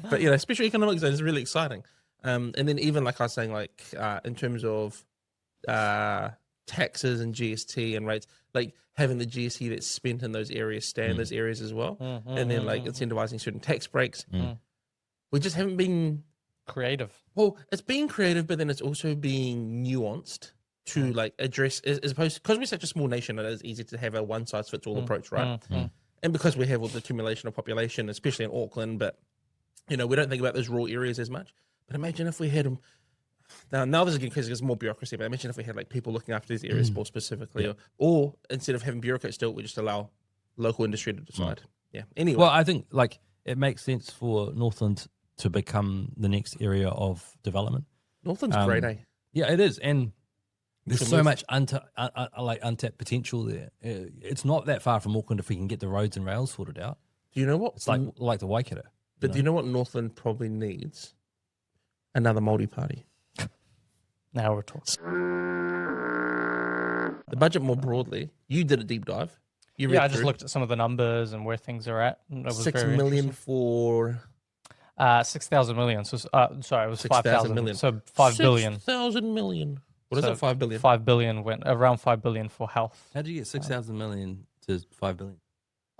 B: But special economic zone is really exciting. And then even like I was saying, like in terms of taxes and GST and rates, like having the GST that's spent in those areas stay in those areas as well, and then like incentivizing certain tax breaks. We just haven't been
C: creative.
B: Well, it's being creative, but then it's also being nuanced to like address, as opposed, because we're such a small nation, it is easy to have a one size fits all approach, right? And because we have all the accumulation of population, especially in Auckland, but we don't think about those rural areas as much. But imagine if we had them. Now this is because there's more bureaucracy, but imagine if we had like people looking after these areas more specifically, or instead of having bureaucrats do it, we just allow local industry to decide. Yeah. Anyway.
A: Well, I think like it makes sense for Northland to become the next area of development.
B: Northland's great, eh?
A: Yeah, it is, and there's
B: should
A: so
B: move.
A: much untapped potential there. It's not that far from Auckland if we can get the roads and rails sorted out.
B: Do you know what?
A: It's like the Waikato.
B: But do you know what Northland probably needs? Another multi-party.
C: Now we're talking.
B: The budget more broadly. You did a deep dive. You read
C: Yeah, I just
B: through.
C: looked at some of the numbers and where things are at. And it was
B: 6
C: very
B: million
C: interesting.
B: for
C: 6,000 million. So, sorry, it was
B: 6,000
C: 5,000
B: million.
C: So 5 billion.
B: 6,000 million. What is
C: So
B: it? 5 billion.
C: 5 billion went around 5 billion for health.
A: How did you get 6,000 million to 5 billion?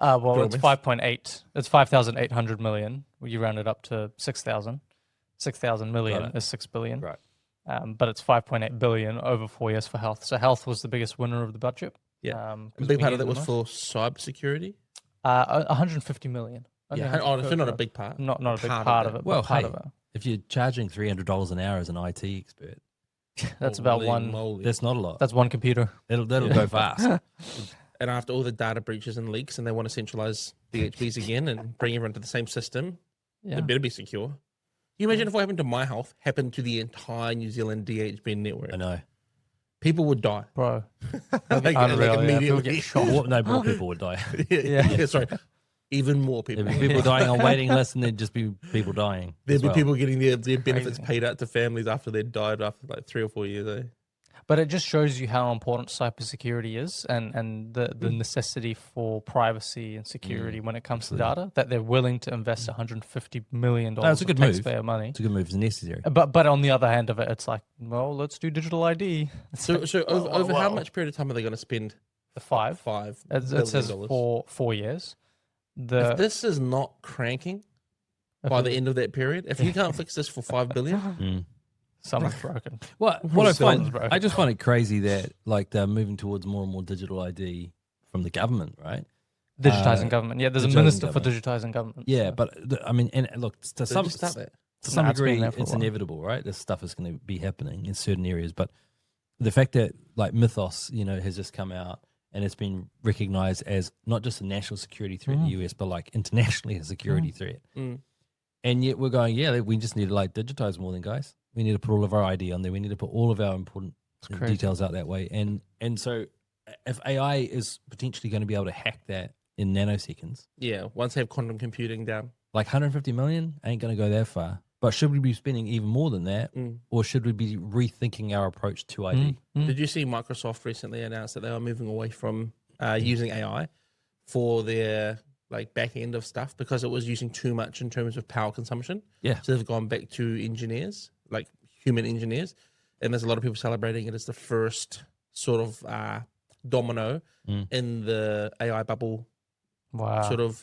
C: Well, it's
B: Promise.
C: 5.8. It's 5,800 million. You round it up to 6,000. 6,000 million is 6 billion.
A: Right.
C: But it's 5.8 billion over 4 years for health. So health was the biggest winner of the budget.
B: Yeah.
C: 'cause
B: A big
C: we
B: part of
C: needed
B: that was
C: the most.
B: for cybersecurity.
C: 150 million.
B: Yeah. Oh, so not a big part.
C: Not a big
B: part
C: part
B: of
C: of it.
A: Well,
C: but part
A: hey,
C: of it.
A: if you're charging $300 an hour as an IT expert,
C: That's about
B: Holy
C: one.
B: moly.
A: that's not a lot.
C: That's one computer.
A: That'll go fast.
B: And after all the data breaches and leaks, and they want to centralize DHBs again and bring everyone to the same system,
C: Yeah.
B: it better be secure. Can you imagine if what happened to my health happened to the entire New Zealand DHB network?
A: I know.
B: People would die.
C: Bro.
B: Like,
C: Unreal, yeah. People
B: immediately.
C: get shot.
A: More people would die.
B: yeah, sorry. Even more people.
A: There'd be people dying on waiting lists, and there'd just be people dying.
B: There'd
A: as
B: be
A: well.
B: people getting their benefits
C: Crazy.
B: paid out to families after they'd died after like 3 or 4 years. Eh?
C: But it just shows you how important cybersecurity is and the necessity for privacy and security when it comes to data, that they're willing to invest $150 million
A: No, it's a
C: of
A: good move.
C: taxpayer money.
A: It's a good move. It's necessary.
C: But on the other hand of it, it's like, well, let's do digital ID.
B: So over how much period of time are they going to spend?
C: The 5.
B: $5
C: It
B: billion
C: says for 4 years. The
B: If this is not cranking by the end of that period, if you can't fix this for $5 billion,
C: Something's broken.
A: What
C: Something's broken.
A: I just find it crazy that like they're moving towards more and more digital ID from the government, right?
C: Digitizing government. Yeah, there's a
A: digitizing
C: minister for
A: government.
C: digitizing government.
A: Yeah,
C: so.
A: but I mean, and look, to
B: So
A: some
B: just start that.
A: to some
C: Nah, it's been
A: degree,
C: there for a
A: it's
C: while.
A: inevitable, right? This stuff is going to be happening in certain areas, but the fact that like Mythos, has just come out and it's been recognized as not just a national security threat in the US, but like internationally a security threat.
B: Mm.
A: And yet we're going, yeah, we just need to like digitize more than guys. We need to put all of our ID on there. We need to put all of our important
C: crazy.
A: details out that way. And so if AI is potentially going to be able to hack that in nanoseconds,
B: Yeah, once they have quantum computing down.
A: like 150 million ain't going to go that far. But should we be spending even more than that? Or should we be rethinking our approach to ID?
B: Did you see Microsoft recently announced that they are moving away from using AI for their like back end of stuff because it was using too much in terms of power consumption?
A: Yeah.
B: So they've gone back to engineers, like human engineers. And there's a lot of people celebrating it as the first sort of domino in the AI bubble
C: Wow.
B: sort of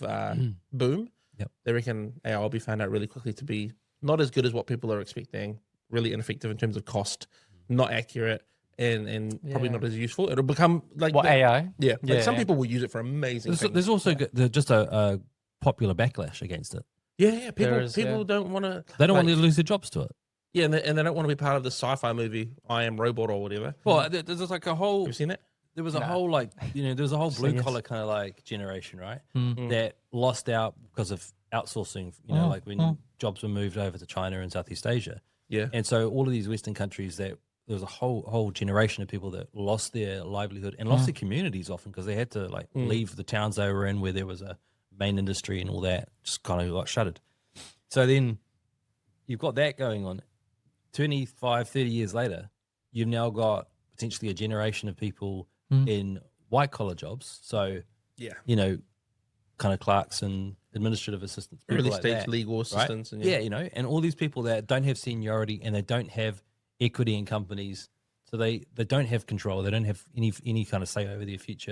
B: boom.
A: Yep.
B: They reckon AI will be found out really quickly to be not as good as what people are expecting, really ineffective in terms of cost, not accurate, and probably not as useful. It'll become like
C: What, AI?
B: Yeah, like
C: Yeah,
B: some
C: yeah.
B: people will use it for amazing things.
A: There's also just a popular backlash against it.
B: Yeah, people
C: There is, yeah.
B: don't want to.
A: They don't want to lose their jobs to it.
B: Yeah, and they don't want to be part of the sci-fi movie I Am Robot or whatever.
A: Well, there's like a whole.
B: Have you seen it?
A: There was a whole like there was a whole
C: Say
A: blue
C: yes.
A: collar kind of like generation, right?
C: Mm.
A: That lost out because of outsourcing. Like when jobs were moved over to China and Southeast Asia,
B: Yeah,
A: and so all of these Western countries that there was a whole generation of people that lost their livelihood and lost their communities often because they had to like leave the towns they were in where there was a main industry and all that just kind of got shuttered. So then you've got that going on. 25, 30 years later, you've now got potentially a generation of people in white collar jobs. So,
B: yeah,
A: kind of clerks and administrative assistants, people
B: early
A: like
B: stage
A: that,
B: legal
A: right?
B: assistants, and
A: Yeah, and all these people that don't have seniority and they don't have equity in companies, so they don't have control. They don't have any kind of say over their future,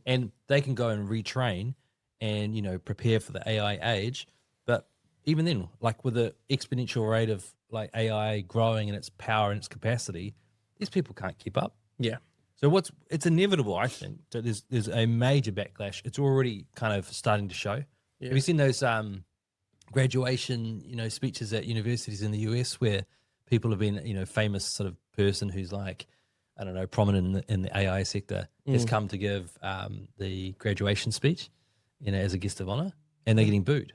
A: and they can go and retrain and prepare for the AI age. But even then, like with the exponential rate of like AI growing in its power and its capacity, these people can't keep up.
B: yeah.
A: So it's inevitable, I think, that there's a major backlash. It's already kind of starting to show.
B: Yeah.
A: Have you seen those graduation, speeches at universities in the US where people have been, famous sort of person who's like, I don't know, prominent in the AI sector has come to give the graduation speech, as a guest of honor, and they're getting booed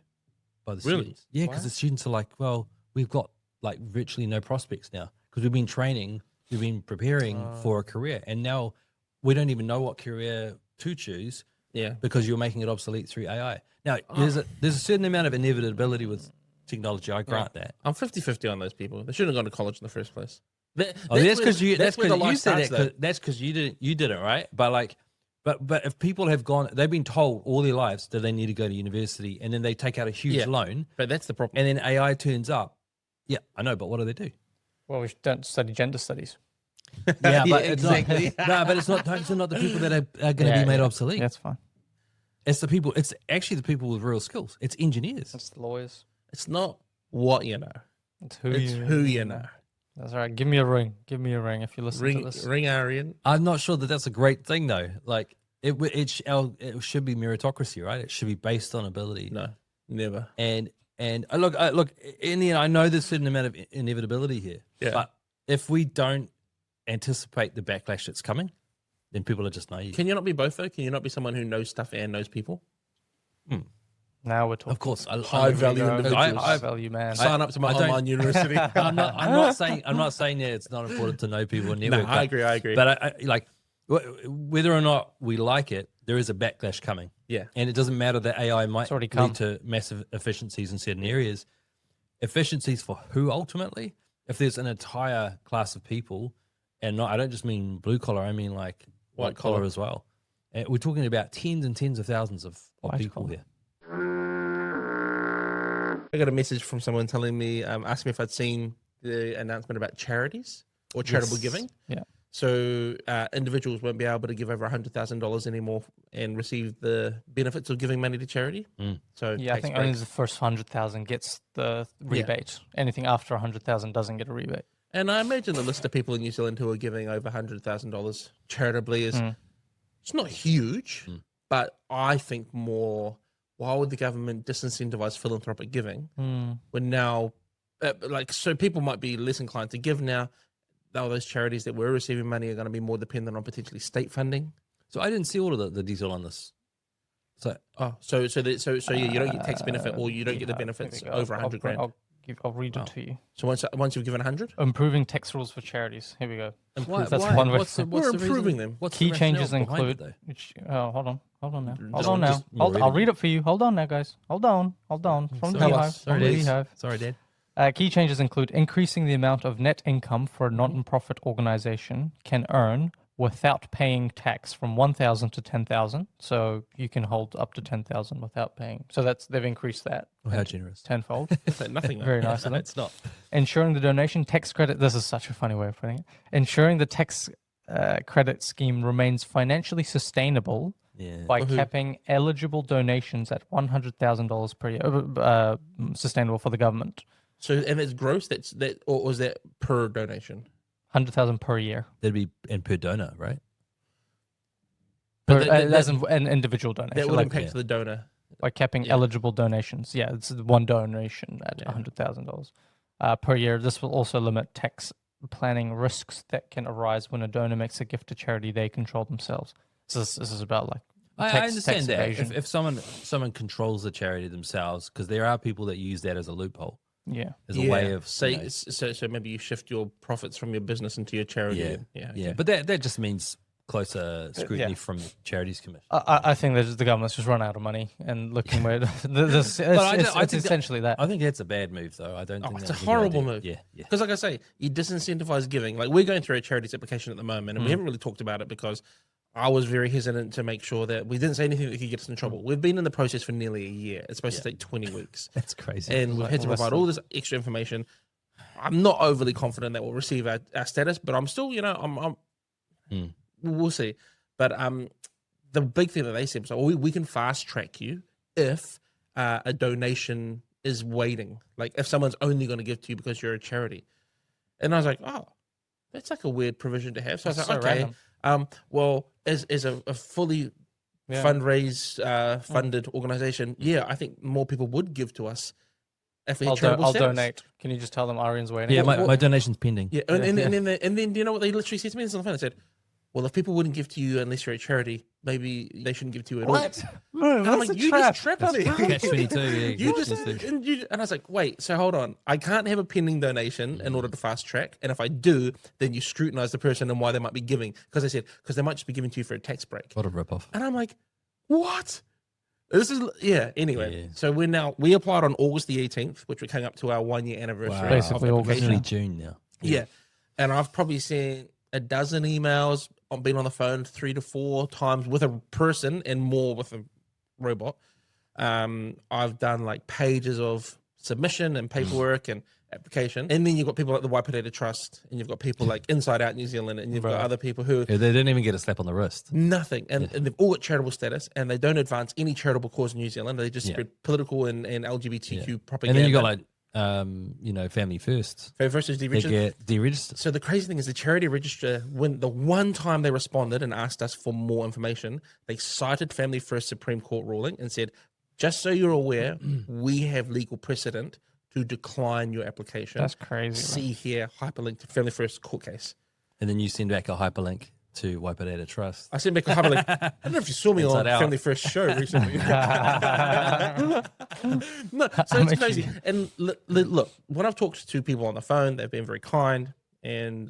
A: by the
B: Really?
A: students. Yeah, because the students are like, well, we've got like virtually no prospects now because we've been training. We've been preparing for a career, and now we don't even know what career to choose.
B: Yeah.
A: Because you're making it obsolete through AI. Now, there's a certain amount of inevitability with technology. I grant that.
B: I'm 50-50 on those people. They shouldn't have gone to college in the first place.
A: That's because you. That's
B: where the
A: because you
B: life
A: said
B: starts,
A: that.
B: though.
A: That's because you did it right. But if people have gone, they've been told all their lives that they need to go to university, and then they take out a huge
B: Yeah.
A: loan,
B: But that's the problem.
A: and then AI turns up. Yeah, I know, but what do they do?
C: Well, we don't study gender studies.
A: Yeah, but
B: exactly.
A: It's not, no, but it's not the people that are going to be made obsolete.
C: That's fine.
A: It's the people. It's actually the people with real skills. It's engineers.
C: It's the lawyers.
B: It's not what you know.
C: It's who
B: It's
C: you
B: who you know.
C: That's right. Give me a ring. Give me a ring if you listen to this.
B: Ring Arian.
A: I'm not sure that that's a great thing though. Like it should be meritocracy, right? It should be based on ability.
B: No, never.
A: And look, in the end, I know there's a certain amount of inevitability here.
B: Yeah.
A: But if we don't anticipate the backlash that's coming, then people are just naive.
B: Can you not be both though? Can you not be someone who knows stuff and knows people?
C: Now we're talking.
A: Of course,
B: High value individuals.
C: High value man.
B: Sign up to my
A: I don't-
B: online university.
A: I'm not saying that it's not important to know people and
B: No,
A: network.
B: I agree.
A: But I like whether or not we like it, there is a backlash coming.
B: Yeah.
A: And it doesn't matter that AI might
C: already come.
A: lead to massive efficiencies in certain areas. Efficiencies for who ultimately? If there's an entire class of people, and I don't just mean blue collar, I mean like white collar
B: collar.
A: as well. And we're talking about tens and tens of thousands of
C: White
A: people
C: collar.
A: here.
B: I got a message from someone telling me, asking me if I'd seen the announcement about charities or charitable
A: Yes.
B: giving.
C: Yeah.
B: So individuals won't be able to give over $100,000 anymore and receive the benefits of giving money to charity. So
C: Yeah, I
B: tax
C: think
B: break.
C: only the first 100,000 gets the rebate. Anything after 100,000 doesn't get a rebate.
B: And I imagine the list of people in New Zealand who are giving over $100,000 charitably is it's not huge, but I think more. Why would the government disincentivize philanthropic giving when now, so people might be less inclined to give now? Though those charities that were receiving money are going to be more dependent on potentially state funding.
A: So I didn't see all of the detail on this. So
B: So you don't get tax benefit, or you don't get the benefits over 100 grand.
C: I'll read it to you.
B: So once you've given 100,
C: Improving tax rules for charities. Here we go.
A: why,
C: That's
A: why,
C: one way.
B: We're improving them.
A: What's
C: Key
A: the
C: changes
A: rationale behind
C: include.
A: it,
C: Hold on now. Hold
B: Just-
C: on now.
A: just more
C: I'll
A: reading.
C: read it for you. Hold on now, guys. Hold on. From the
B: Tell
C: beehive.
B: us.
C: From the beehive.
A: Sorry, Dad.
C: Key changes include increasing the amount of net income for a non-profit organization can earn without paying tax from 1,000 to 10,000. So you can hold up to 10,000 without paying. So they've increased that
A: Well, how generous.
C: tenfold.
B: Nothing. Though.
C: Very nice of them.
A: It's not.
C: Ensuring the donation tax credit. This is such a funny way of putting it. Ensuring the tax credit scheme remains financially sustainable
A: Yeah.
C: by
B: who?
C: capping eligible donations at $100,000 per year, sustainable for the government.
B: So and it's gross. Or was that per donation?
C: 100,000 per year.
A: That'd be and per donor, right?
B: But
C: As an individual donation.
B: That would
C: like,
B: impact the donor.
C: by capping eligible donations. Yeah, it's one donation at $100,000 per year. This will also limit tax planning risks that can arise when a donor makes a gift to charity they control themselves. So this is about like
A: I
C: tax
A: understand that
C: evasion.
A: if someone controls the charity themselves, because there are people that use that as a loophole,
C: Yeah.
A: as a way of
B: say. So maybe you shift your profits from your business into your charity.
A: yeah,
B: and-
A: yeah. But that just means closer scrutiny from the Charities Commission.
C: I think that the government's just run out of money and looking where it's essentially that.
A: I think that's a bad move, though. I don't think
B: It's
A: that's
B: a
A: good
B: horrible
A: idea.
B: move.
A: Yeah, yeah.
B: Because, like I say, you disincentivize giving. Like we're going through a charities application at the moment, and we haven't really talked about it because I was very hesitant to make sure that we didn't say anything that could get us in trouble. We've been in the process for nearly a year. It's supposed to take 20 weeks,
A: That's crazy.
B: and we've had to provide all this extra information. I'm not overly confident that we'll receive our status, but I'm still, we'll see. But the big thing that they said was, we can fast track you if a donation is waiting. Like if someone's only going to give to you because you're a charity. And I was like, oh, that's like a weird provision to have. So I was like, okay.
C: random.
B: Well, as a fully fundraise funded organization, I think more people would give to us if we had charitable
C: I'll
B: status.
C: donate. Can you just tell them Arian's waiting?
A: Yeah, my donation's pending.
B: Yeah, and then do you know what they literally said to me? This is on the phone. They said, well, if people wouldn't give to you unless you're a charity, maybe they shouldn't give to you at all. And I'm like, you just tripped me.
A: Catch 22. Yeah,
B: You just and I was like, wait, so hold on. I can't have a pending donation in order to fast track, and if I do, then you scrutinize the person and why they might be giving. Because they might just be giving to you for a tax break.
A: What a ripoff.
B: And I'm like, what? This is Anyway,
A: Yeah.
B: so we applied on August the 18th, which we're coming up to our 1 year anniversary.
A: Wow.
B: of
C: Basically August,
B: application.
A: Actually, June now.
B: Yeah. And I've probably seen a dozen emails. I've been on the phone 3 to 4 times with a person and more with a robot. I've done like pages of submission and paperwork and application. And then you've got people like the Waipatata Trust, and you've got people like Inside Out New Zealand, and you've got other people who
A: Yeah, they didn't even get a slap on the wrist.
B: nothing. And they've all got charitable status, and they don't advance any charitable cause in New Zealand. They just spread political and LGBTQ propaganda.
A: And then you got like, Family First.
B: versus
A: They
B: deregistered.
A: get deregistered.
B: So the crazy thing is the charity register, when the one time they responded and asked us for more information, they cited Family First Supreme Court ruling and said, just so you're aware, we have legal precedent to decline your application.
C: That's crazy.
B: See here, hyperlink to Family First court case.
A: And then you send back a hyperlink to Waipatata Trust.
B: I sent back a hyperlink. I don't know if you saw me
A: Inside
B: on
A: Out.
B: Family First show recently. No, so it's crazy. And look, when I've talked to people on the phone, they've been very kind and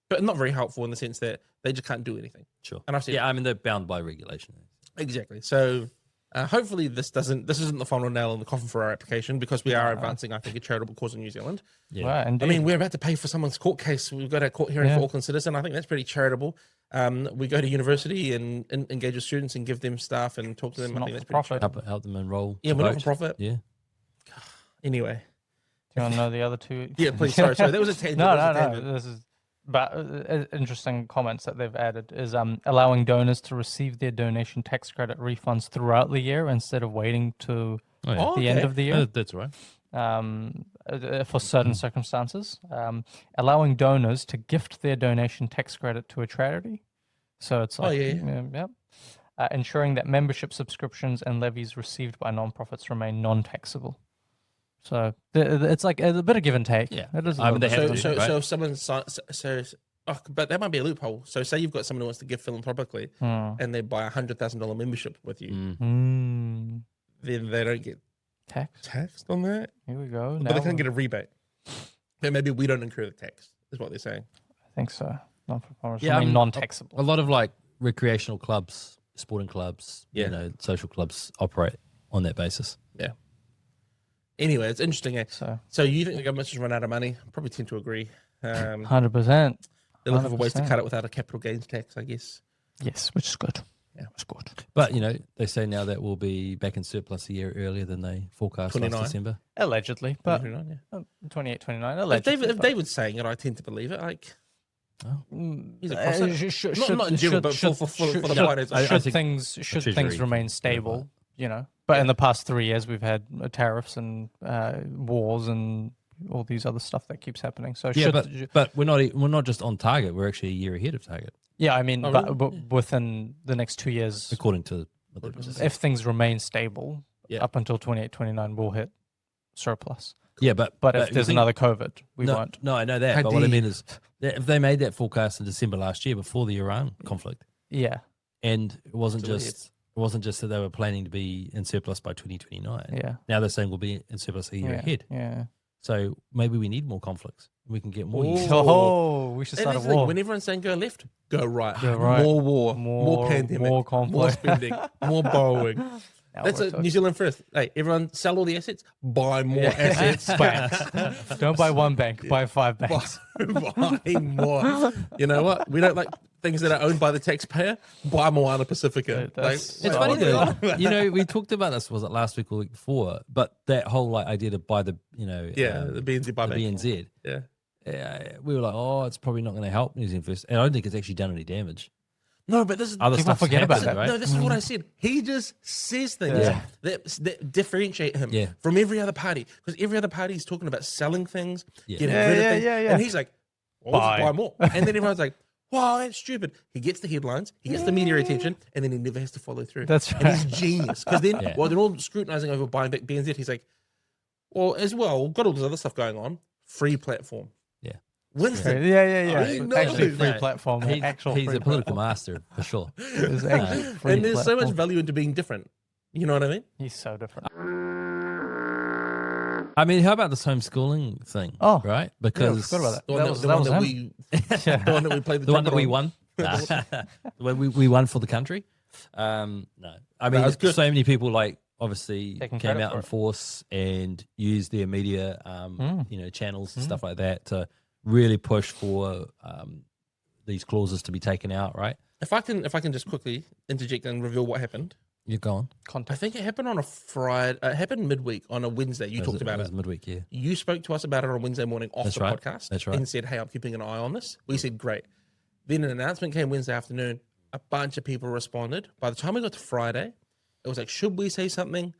B: but not very helpful in the sense that they just can't do anything.
A: Sure.
B: And I've said,
A: Yeah, I mean, they're bound by regulation.
B: exactly. So hopefully this isn't the final nail in the coffin for our application, because we are advancing, I think, a charitable cause in New Zealand.
A: Yeah.
C: Right,
B: I
C: indeed.
B: mean, we're about to pay for someone's court case. We've got a court hearing for Auckland Citizen. I think that's pretty charitable. We go to university and engage with students and give them stuff and talk to them. I think that's pretty
C: Not-for-profit.
B: charitable.
A: Help them enroll.
B: Yeah,
A: to
B: we're not
A: vote.
B: for profit.
A: Yeah.
B: Anyway.
C: Do you want to know the other two?
B: Yeah, please. Sorry. That was a tangent.
C: No,
B: That was a
C: no,
B: tangent.
C: no. This is but interesting comments that they've added is allowing donors to receive their donation tax credit refunds throughout the year instead of waiting to
B: Oh,
C: the end
B: okay.
C: of the year.
A: That's right.
C: for certain circumstances, allowing donors to gift their donation tax credit to a charity. So it's like, ensuring that membership subscriptions and levies received by nonprofits remain non-taxable. So it's like a bit of give and take.
A: Yeah.
C: It is a
A: I mean,
C: little
A: they
C: bit
A: have
C: of
A: to,
C: give and
B: So
A: right?
B: if someone but that might be a loophole. So say you've got someone who wants to give philanthropically, and they buy $100,000 membership with you,
C: take.
B: then they don't get
C: Tax.
B: taxed on that,
C: Here we go.
B: but they can get a rebate. But maybe we don't incur the tax. Is what they're saying.
C: I think so. Non-for-profits
A: Yeah,
C: remain
A: a
C: non-taxable.
A: lot of like recreational clubs, sporting clubs,
B: Yeah.
A: social clubs operate on that basis.
B: Yeah. Anyway, it's interesting.
C: So
B: You think the government's just run out of money? I probably tend to agree.
C: 100%.
B: They're looking for ways to
C: 100%.
B: cut it without a capital gains tax, I guess.
C: Yes, which is good.
B: Yeah.
C: It's good.
A: But they say now that we'll be back in surplus a year earlier than they forecast
B: 29.
A: last December.
C: Allegedly, but
B: 29, yeah.
C: 28, 29.
B: If
C: Allegedly.
B: David's saying it, I tend to believe it. Like, he's a crosser. Not in general, but for the finance.
A: I
C: Should
A: think
C: things
A: Treasury
C: remain
A: can
C: stable, But in the past 3 years, we've had tariffs and wars and all these other stuff that keeps happening. So
A: but we're not just on target. We're actually a year ahead of target,
C: yeah, I mean,
B: Oh,
C: but,
B: really?
C: but within the next 2 years,
A: according to what they said.
C: if things remain stable,
B: Yeah.
C: up until 28, 29, we'll hit surplus.
A: Yeah, but
C: If
A: you
C: there's
A: think-
C: another COVID, we won't.
A: No, I know that.
B: How
A: But what I
B: dare
A: mean is, that if they made that forecast in December last year before the Iran conflict,
C: Yeah,
A: and it wasn't
B: Still
A: just that they were planning to be in surplus by 2029.
C: yeah.
A: Now they're saying we'll be in surplus a year
C: yeah,
A: ahead.
C: Yeah.
A: So maybe we need more conflicts. We can get more.
B: Ooh.
A: use.
C: Oh, we should
B: And
C: start a
B: that's the thing,
C: war.
B: when everyone's saying go left, go right.
C: Go right.
B: More war,
C: More-
B: more pandemic,
C: more
B: more
C: conflict.
B: spending, more borrowing.
C: Now
B: That's
C: we're
B: a
C: talking.
B: New Zealand first. Hey, everyone sell all the assets, buy more assets.
C: Banks. Don't buy one bank, buy 5 banks.
B: buy more. You know what? We don't like things that are owned by the taxpayer. Buy Moana Pacifica.
C: That's-
A: It's
C: Oh,
A: funny
C: yeah.
A: though. We talked about this. Was it last week or the week before? But that whole idea to buy the
B: the BNZ
A: the
B: buyback.
A: BNZ.
B: Yeah.
A: We were like, oh, it's probably not going to help New Zealand first. And I don't think it's actually done any damage.
B: No, but this is
A: Other
C: People
A: stuff
C: forget about
A: happened,
C: that.
A: right?
B: No, this is what I said. He just says things
C: Yeah.
B: that differentiate him
A: Yeah.
B: from every other party. Because every other party is talking about selling things,
A: Yeah.
B: getting
C: Yeah,
B: rid of
C: yeah,
B: things.
C: yeah, yeah.
B: And he's like, well,
C: Buy.
B: buy more. And then everyone's like, wow, that's stupid. He gets the headlines, he gets the media attention, and then he never has to follow through.
C: That's
B: And he's
C: right.
B: genius. Because then,
A: Yeah.
B: while they're all scrutinizing over buying back BNZ, he's like, well, as well, got all this other stuff going on. Free platform.
A: Yeah.
B: Winston.
C: Yeah.
B: I know.
C: Actually, free
A: No,
C: platform.
A: He's
C: actual
A: a
C: free
A: political master for sure.
C: platform. It's actually free
B: And there's so much
C: platform.
B: value into being different. You know what I mean?
C: He's so different.
A: I mean, how about this homeschooling thing?
C: Oh,
A: right,
C: Yeah, I
A: because
C: forgot about that.
B: The one
C: That was
B: the one
C: him.
B: that we the one that we played
A: the one that we
B: trumpet
A: won, the one we won for the country. No, I mean,
B: it's good.
A: so many people obviously
C: Taking
A: came
C: credit
A: out
C: for
A: in
C: it.
A: force and used their media, channels and stuff like that to really push for these clauses to be taken out. Right,
B: If I can just quickly interject and reveal what happened.
A: you're gone.
B: I
C: Context.
B: think it happened on a Friday. It happened midweek on a Wednesday. You talked about it.
A: midweek. Yeah,
B: You spoke to us about it on Wednesday morning off
A: That's
B: the
A: right.
B: podcast.
A: That's right.
B: And said, hey, I'm keeping an eye on this. We said, great. Then an announcement came Wednesday afternoon. A bunch of people responded. By the time we got to Friday, it was like, should we say something?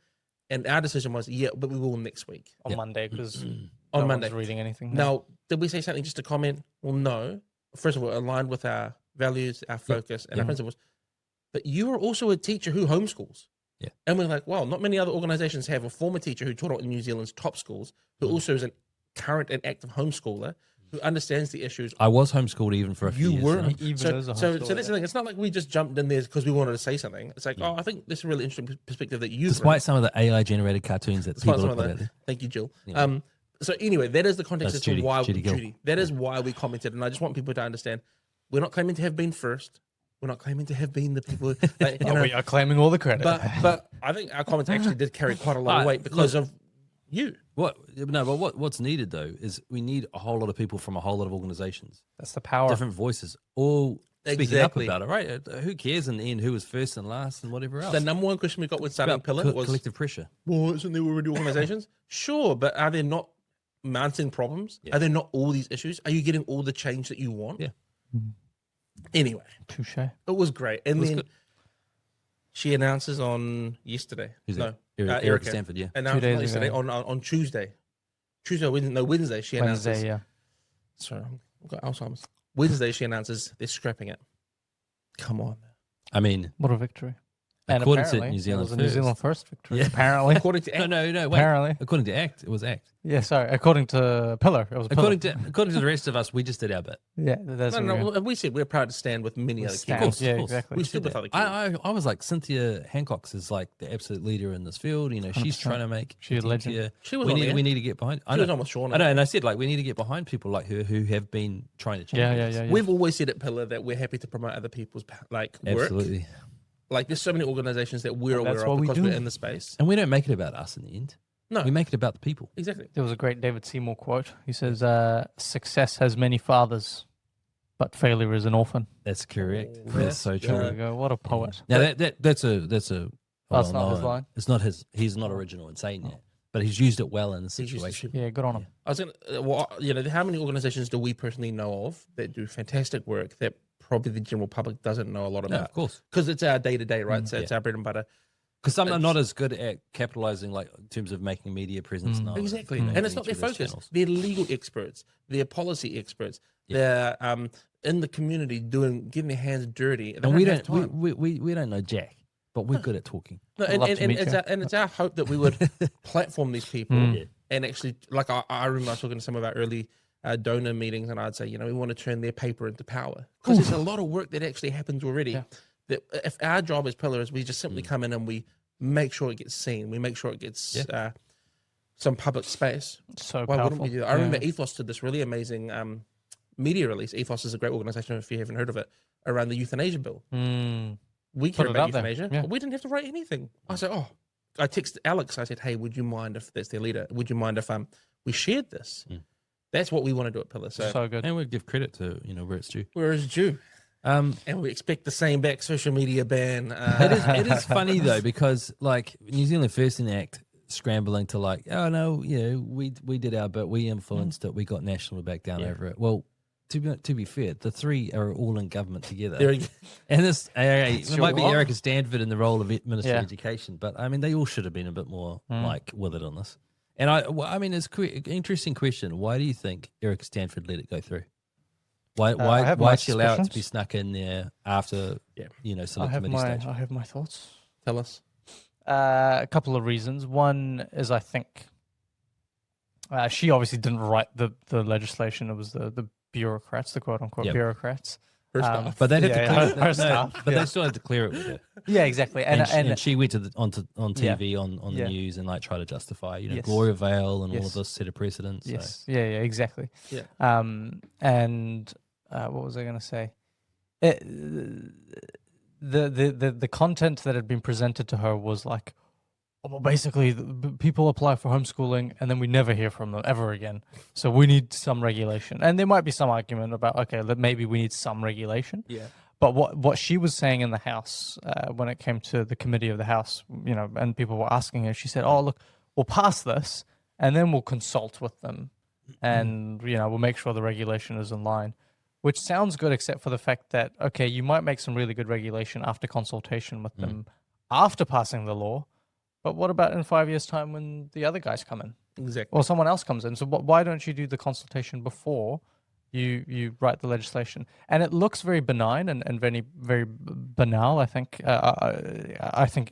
B: And our decision was, yeah, but we will next week.
C: On Monday, because
B: On
C: no
B: Monday.
C: one's reading anything.
B: Now, did we say something just to comment? Well, no. First of all, aligned with our values, our focus, and our principles. But you are also a teacher who homeschools.
A: Yeah.
B: And we're like, wow, not many other organizations have a former teacher who taught at New Zealand's top schools, who also is a current and active homeschooler, who understands the issues.
A: I was homeschooled even for a few
B: You
A: years.
B: were.
A: you know?
C: Even
B: So,
C: as a
B: so
C: homeschooler,
B: that's the thing. It's not like we just jumped in there because we wanted to say something. It's like, oh, I think this is a really interesting perspective that you've
A: Despite some of the AI generated cartoons that
B: Despite
A: people
B: some
A: have
B: of
A: put
B: that.
A: out there.
B: Thank you, Jill.
A: Yeah.
B: So anyway, that is the context
A: That's
B: as to
A: Judy-
B: why
A: Judy Gill.
B: That is why we commented, and I just want people to understand: we're not claiming to have been first. We're not claiming to have been the people. Like, you know,
C: we are claiming all the credit.
B: but I think our comments actually did carry quite a lot of weight because of you.
A: What's needed though is we need a whole lot of people from a whole lot of organizations,
C: That's the power.
A: different voices, all speaking
B: Exactly.
A: up about it. Right? Who cares in the end who was first and last and whatever else?
B: The number one question we got with starting
A: About
B: Pillar was,
A: collective pressure.
B: "Well, isn't there already organizations?" Sure, but are there not mounting problems?
A: Yeah.
B: Are there not all these issues? Are you getting all the change that you want?
A: Yeah.
B: Anyway,
C: Touche.
B: it was great, and
A: was
B: then
A: good.
B: she announces on yesterday.
A: Who's
B: no,
A: that? Erica Stanford, yeah.
B: Announced
C: 2 days
B: not yesterday
C: ago.
B: on Tuesday. Tuesday or Wednesday, no, Wednesday she announces.
C: Wednesday, yeah.
B: Sorry, I've got Alzheimer's. Wednesday she announces they're scrapping it. Come on.
A: I mean,
C: What a victory. And
A: according to
C: apparently,
A: New
C: it
A: Zealand
C: was a New Zealand first victory.
A: Yeah.
C: Apparently.
B: According to
A: no, wait.
C: Apparently.
A: According to ACT, it was ACT.
C: Yeah, sorry. According to Pillar, it was Pillar.
A: According to the rest of us, we just did our bit.
C: Yeah, that's what we
B: no, we said we're proud to stand with many other
C: stand.
B: Kiwis.
C: Yeah,
A: Of course.
C: exactly.
B: We stood with other Kiwis.
A: I was like, Cynthia Hancock's is like the absolute leader in this field. You know, she's
C: 100%.
A: trying to make
C: She's a legend.
A: Here.
B: She was
A: we
B: on
A: need
B: there.
A: we need to get behind. I
B: She was
A: know,
B: on with Sean.
A: I know, and I said like we need to get behind people like her who have been trying to change.
C: Yeah.
A: things.
B: We've always said at Pillar that we're happy to promote other people's work.
A: Absolutely.
B: Like there's so many organizations that we're
C: And that's
B: aware of
C: what we
B: because
C: do.
B: we're in the space.
A: And we don't make it about us in the end.
B: No,
A: We make it about the people.
B: exactly.
C: There was a great David Seymour quote. He says, success has many fathers, but failure is an orphan.
A: That's correct.
B: Oh,
A: That's so
B: yeah.
A: true.
C: There we go. What a poet.
A: Now that's a
C: That's not his
A: well-known-
C: line.
A: It's not his. He's not original in saying that, but he's used it well in the
B: He's used to
A: situation.
C: Yeah, good on him.
B: I was gonna, how many organizations do we personally know of that do fantastic work that probably the general public doesn't know a lot
A: No,
B: about?
A: of course.
B: Because it's our day to day, right? So it's our bread and butter.
A: Because some are
B: It's-
A: not as good at capitalizing, like in terms of making media presence. Now,
B: Exactly.
A: you know,
B: And it's not
A: through
B: their
A: those
B: focus.
A: channels.
B: They're legal experts. They're policy experts. They're in the community getting their hands dirty. They
A: And we
B: have
A: don't
B: time.
A: we don't know jack, but we're good at talking.
B: No,
C: I'd love to meet you.
B: it's our hope that we would platform these people
A: Yeah.
B: and actually, like I remember I was talking to some of our early donor meetings, and I'd say, we want to turn their paper into power because there's a lot of work that actually happens already.
C: Yeah.
B: That if our job as pillars, we just simply come in and we make sure it gets seen, we make sure it gets some public space.
C: So
B: Why
C: powerful.
B: wouldn't we do that? I remember Ethos did this really amazing media release. Ethos is a great organization if you haven't heard of it, around the euthanasia bill. We care
C: Put it
B: about
C: out there,
B: euthanasia,
C: yeah.
B: but we didn't have to write anything. I said, I texted Alex. I said, hey, would you mind if that's their leader? Would you mind if we shared this? That's what we want to do at Pillar.
C: So good.
A: And we give credit to where it's due.
B: Where is due? And we expect the same back. Social media ban.
A: It is funny though, because like New Zealand First in Act scrambling to like, oh no, we did our bit, we influenced it, we got national back down over it. Well, to be fair, the three are all in government together. And this it might be Erica Stanford in the role of Minister of Education, but I mean they all should have been a bit more like with it on this. And I mean, it's an interesting question. Why do you think Erica Stanford let it go through? Why
C: have my
A: did she allow it to be
C: suspicions.
A: snuck in there after some
C: I have
A: committee stage?
C: I have my thoughts.
B: Tell us.
C: A couple of reasons. One is I think she obviously didn't write the legislation. It was the bureaucrats, the quote unquote bureaucrats.
B: Her staff.
A: But they had to clear
C: her staff.
A: But they still had to clear it with her.
C: Yeah, exactly.
A: And she went to on TV on
C: Yeah.
A: the news and like try to justify,
C: Yes.
A: Gloria Vale and all
C: Yes.
A: of this set of precedents. So.
C: Yes. Yeah, exactly.
B: Yeah.
C: And what was I going to say? The content that had been presented to her was like, well, basically, people apply for homeschooling and then we never hear from them ever again. So we need some regulation. And there might be some argument about, okay, that maybe we need some regulation.
B: Yeah.
C: But what she was saying in the House when it came to the committee of the House, and people were asking her, she said, "Oh, look, we'll pass this, and then we'll consult with them, and we'll make sure the regulation is in line." Which sounds good, except for the fact that okay, you might make some really good regulation after consultation with them after passing the law, but what about in 5 years' time when the other guys come in
B: Exactly.
C: or someone else comes in? So why don't you do the consultation before? You write the legislation, and it looks very benign and very very banal. I think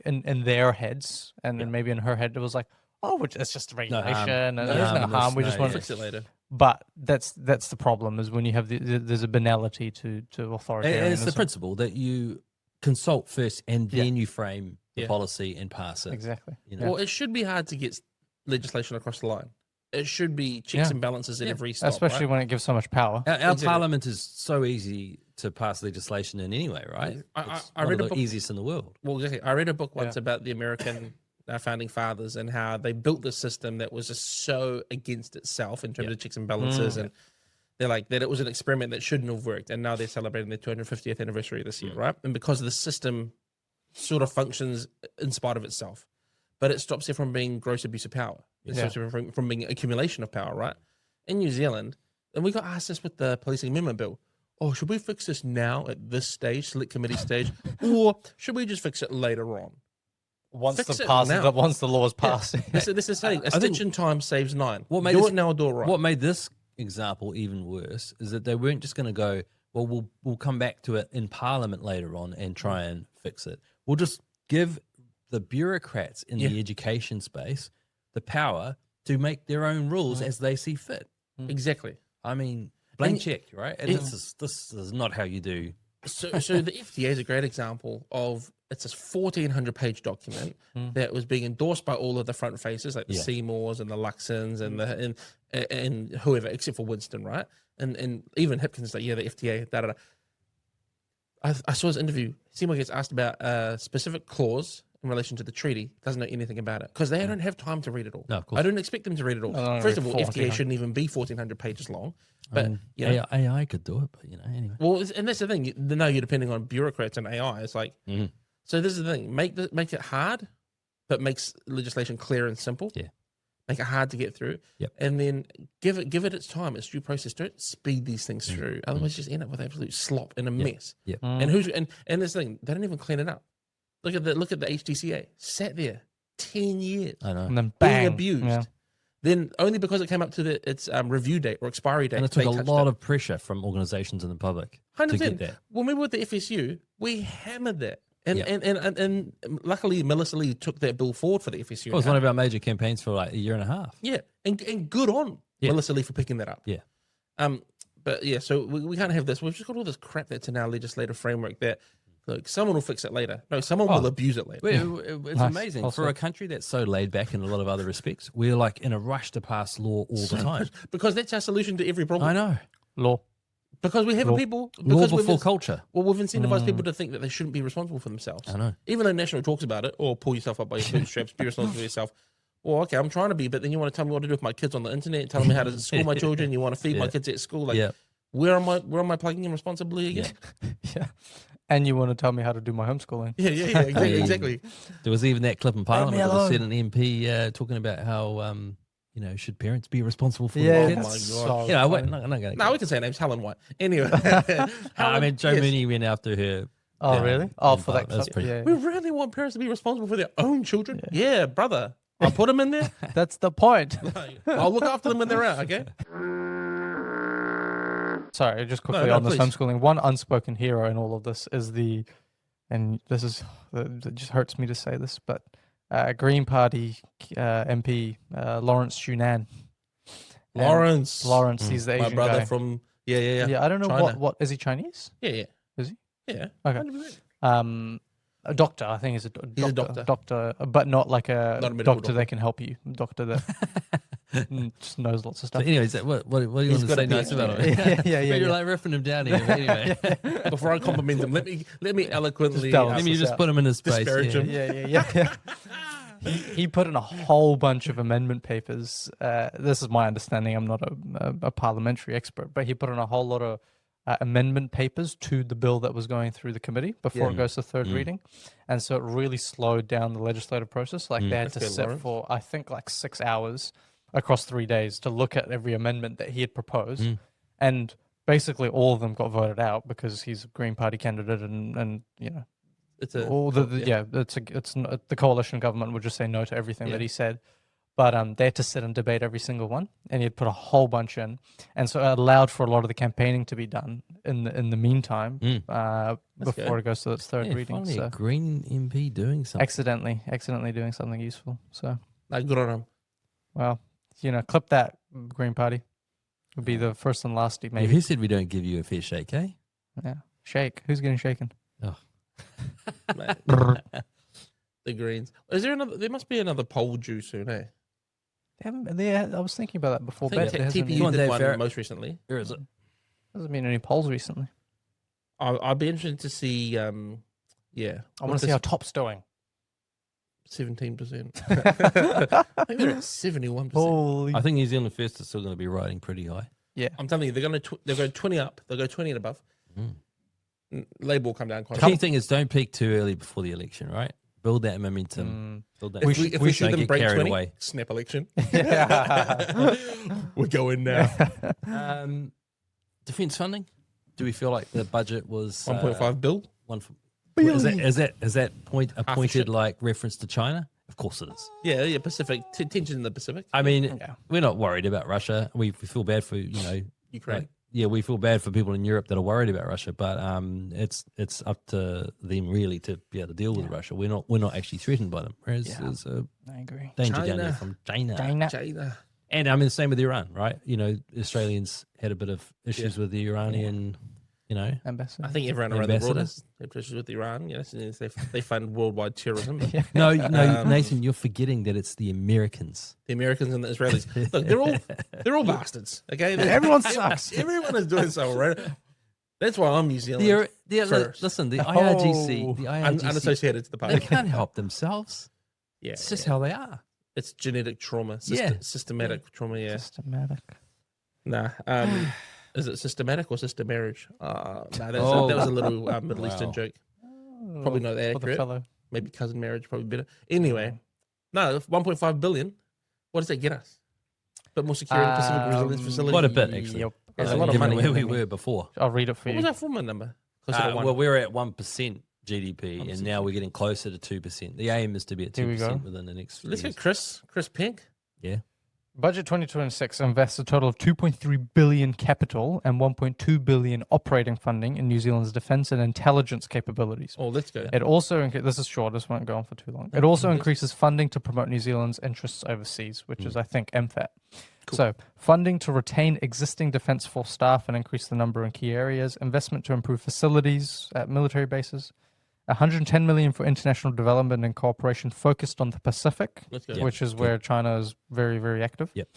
C: in their heads, and then maybe in her head, it was like, oh, it's just regulation, and there's no harm. We just want to
B: fix it later.
C: But that's the problem is when you have there's a banality to authoritarianism.
A: And it's the principle that you consult first and then you frame the
B: Yeah.
A: policy and pass it.
C: Exactly.
B: Well, it should be hard to get legislation across the line. It should be checks
C: Yeah.
B: and balances at every stop.
C: Especially
B: right?
C: when it gives so much power.
A: Our
B: Exactly.
A: parliament is so easy to pass legislation in anyway, right? It's
B: I
A: one
B: read
A: of
B: a
A: the
B: book-
A: easiest in the world.
B: Well, exactly. I read a book once about the American founding fathers and how they built this system that was just so against itself in terms of checks and balances. And they're like that it was an experiment that shouldn't have worked. And now they're celebrating their 250th anniversary this year, right? And because the system sort of functions in spite of itself, but it stops it from being gross abuse of power. It stops it from being accumulation of power, right? In New Zealand, and we got asked this with the policing amendment bill. Oh, should we fix this now at this stage, select committee stage, or should we just fix it later on?
C: once
B: Fix
C: the
B: it
C: pass,
B: now.
C: once the law is
B: Yeah.
C: passed.
B: This is saying a stitch in time saves 9.
A: What made
B: do
A: this-
B: it now or do it right.
A: What made this example even worse is that they weren't just going to go, well, we'll come back to it in Parliament later on and try and fix it. We'll just give the bureaucrats in the education space the power to make their own rules as they see fit.
B: Exactly.
A: I mean, blank
B: And-
A: check, right? And this is not how you do.
B: So the FTA is a great example of it's a 1,400-page document that was being endorsed by all of the front faces, like the Seymours and the Luxons and whoever, except for Winston, right? And even Hipkins, like, the FTA, da da da. I saw his interview. Seymour gets asked about a specific clause in relation to the treaty, doesn't know anything about it because they don't have time to read it all.
A: No, of course.
B: I don't expect them to read it all.
C: don't
B: First
C: read
B: of all,
C: 1,400.
B: FTA shouldn't even be 1,400 pages long. But you know,
A: AI could do it, but anyway.
B: well, and that's the thing. Now you're depending on bureaucrats and AI. It's like, so this is the thing. Make it hard, but makes legislation clear and simple.
A: Yeah.
B: Make it hard to get through.
A: Yep.
B: And then give it its time, its due process. Don't speed these things through. Otherwise, you just end up with absolute slop and a mess.
A: Yep.
B: And this thing, they don't even clean it up. Look at the HDCA. Sat there 10 years.
A: I know.
C: And then
B: Being
C: bang.
B: abused.
C: Yeah.
B: Then only because it came up to its review date or expiry date.
A: And it took
B: they
A: a
B: touched
A: lot
B: it.
A: of pressure from organizations and the public to
B: 100%.
A: get that.
B: When we were with the FSU, we hammered that. And,
A: Yeah.
B: and luckily, Melissa Lee took that bill forward for the FSU.
A: It was
B: now.
A: one of our major campaigns for like a year and a half.
B: Yeah, and good on
A: Yeah.
B: Melissa Lee for picking that up.
A: Yeah.
B: But yeah, so we can't have this. We've just got all this crap that's in our legislative framework that, look, someone will fix it later. No, someone will abuse it later.
A: It's
C: Nice.
A: amazing.
C: Well
A: For
C: said.
A: a country that's so laid back in a lot of other respects, we're like in a rush to pass law all the time.
B: Because that's our solution to every problem.
A: I know.
C: Law.
B: Because we have
C: Law.
B: people.
A: Law
B: Because we've
A: before culture.
B: Well, we've incentivized people to think that they shouldn't be responsible for themselves.
A: I know.
B: Even though National talks about it, or pull yourself up by your bootstraps, be responsible for yourself. Well, okay, I'm trying to be, but then you want to tell me what to do with my kids on the internet, telling me how to school my children. You want to feed my kids at school. Like,
A: Yeah.
B: where am I plugging in responsibility again?
C: Yeah. And you want to tell me how to do my homeschooling.
B: Yeah, exactly.
A: There was even that clip in Parliament
C: me
A: that
C: alone.
A: said an MP talking about how, should parents be responsible for
C: Yeah,
A: their
B: Oh
A: kids?
B: my
C: that's
B: God.
C: so
A: You know,
C: funny.
A: I'm not going
B: No,
A: to.
B: we can say names. Helen White. Anyway.
A: I mean, Joe
B: Yes.
A: Mooney went after her.
C: Oh, really? Oh,
A: in
C: for that
A: Parliament. That's
C: clip.
A: pretty.
C: Yeah.
B: We really want parents to be responsible for their own children. Yeah, brother. I'll put them in there.
C: That's the point.
B: I'll look after them when they're out, okay?
C: Sorry, just quickly
B: no,
C: on this
B: please.
C: homeschooling. One unspoken hero in all of this is and this is, it just hurts me to say this, but Green Party MP Lawrence Shunan.
B: Lawrence.
C: Lawrence, he's the Asian
B: My brother
C: guy.
B: from, yeah.
C: Yeah, I don't know
B: China.
C: what is he Chinese?
B: Yeah.
C: Is he?
B: Yeah.
C: Okay.
B: 100%.
C: A doctor, I think he's a
B: He's a doctor.
C: Doctor, but not like a
B: Not a medical
C: doctor that can help you. Doctor that just knows lots of
A: So
C: stuff.
A: anyways, what do you want
B: He's
A: to
B: got
A: say
B: a
A: nice
B: PhD.
A: about it?
C: Yeah.
A: You're like riffing him down here. but Anyway,
B: Before I compliment him, let me eloquently
C: Just balance
A: let me
C: us
A: just
C: out.
A: put him in his space.
B: Disparage him.
C: Yeah. He put in a whole bunch of amendment papers. This is my understanding. I'm not a parliamentary expert, but he put in a whole lot of amendment papers to the bill that was going through the committee before it goes to third reading. And so it really slowed down the legislative process. Like they had to
B: That's good,
C: sit
B: Lawrence.
C: for, I think, like 6 hours across 3 days to look at every amendment that he had proposed. And basically all of them got voted out because he's a Green Party candidate and
B: It's a
C: all it's not, the coalition government would just say no to everything that he said, but they had to sit and debate every single one, and he'd put a whole bunch in, and so it allowed for a lot of the campaigning to be done in the meantime before
B: good.
C: it goes to its third
A: Yeah,
C: reading.
A: finally
C: So
A: a Green MP doing something.
C: accidentally doing something useful. So
B: like good on him.
C: well, clip that, Green Party. Would be the first and last,
A: Yeah,
C: maybe.
A: who said we don't give you a fair shake, eh?
C: Yeah, shake. Who's getting shaken?
B: Mate. The Greens. Is there another? There must be another poll due soon, eh?
C: I was thinking about that before
B: I
C: bed.
B: think
C: There hasn't
B: TPU
A: Go on,
B: did
A: Dave
B: one
A: Farrell.
B: most recently.
A: Where is it?
C: hasn't been any polls recently.
B: I'd be interested to see. Yeah,
C: I want to see how Top's doing.
B: 17%. I think they're at 71%.
C: Holy.
A: I think New Zealand First is still going to be riding pretty high.
B: I'm telling you, they'll go 20 up. They'll go 20 and above. Labour will come down quite
A: The
B: a
A: key
B: bit.
A: thing is don't peak too early before the election, right? Build that momentum. Build that.
B: If we see
A: don't
B: them
A: get
B: break
A: carried
B: 20,
A: away.
B: snap election.
C: Yeah.
B: We're going now.
A: Defence funding. Do we feel like the budget was
B: 1.5 bill.
A: One for, Is that point a
B: Half a
A: pointed
B: ship.
A: like reference to China? Of course it is.
B: Yeah, Pacific tension in the Pacific.
A: I mean,
C: Yeah.
A: we're not worried about Russia. We feel bad for
B: Ukraine.
A: we feel bad for people in Europe that are worried about Russia, but it's up to them really to be able to deal with Russia. We're not actually threatened by them. Whereas there's a
C: I agree.
A: danger down there
B: China.
A: from China.
B: China.
A: And I mean the same with Iran, right? Australians had a bit of issues with the Iranian,
C: Ambassador.
B: I think everyone around the world
A: Ambassador?
B: has issues with Iran. They fund worldwide terrorism. But
A: No, Nathan, you're forgetting that it's the Americans.
B: the Americans and the Israelis, look, they're all bastards. Okay,
C: Everyone sucks.
B: Everyone is doing so right. That's why I'm New Zealand. first.
A: Listen, the IRGC, the IRGC,
B: Unassociated to the
A: they
B: party.
A: can't help themselves.
B: Yeah,
A: It's just how they are.
B: it's genetic trauma. Systematic trauma. Yeah,
C: Systematic.
B: nah. Is it systematic or sister marriage? No, that
A: Oh.
B: was a little Middle Eastern
A: Wow.
B: joke. Probably not
C: For the
B: accurate.
C: fellow.
B: Maybe cousin marriage, probably better. Anyway, no, 1.5 billion. What does that get us? Bit more security, Pacific Resilience Facility.
A: Quite a bit, actually.
C: Yep.
B: It's a lot of
A: Given
B: money.
A: where we were before.
C: I'll read it for
B: What
C: you.
B: was our former number? Closer to one.
A: Well, we're at 1% GDP,
B: 1%
A: and now we're getting closer to 2%. The aim is to be at
C: Here we go.
A: 2% within the next 3
B: Let's
A: years.
B: get Chris Pink.
A: Yeah.
C: Budget 2026 invests a total of 2.3 billion capital and 1.2 billion operating funding in New Zealand's defence and intelligence capabilities.
B: Oh, let's go.
C: It also this is short. This won't go on for too long. It also increases funding to promote New Zealand's interests overseas, which is, I think, MFAT.
B: Cool.
C: So, funding to retain existing defence force staff and increase the number in key areas. Investment to improve facilities at military bases. 110 million for international development and cooperation focused on the Pacific,
B: Let's go.
A: Yeah.
C: which is where China is very, very active.
A: Yep.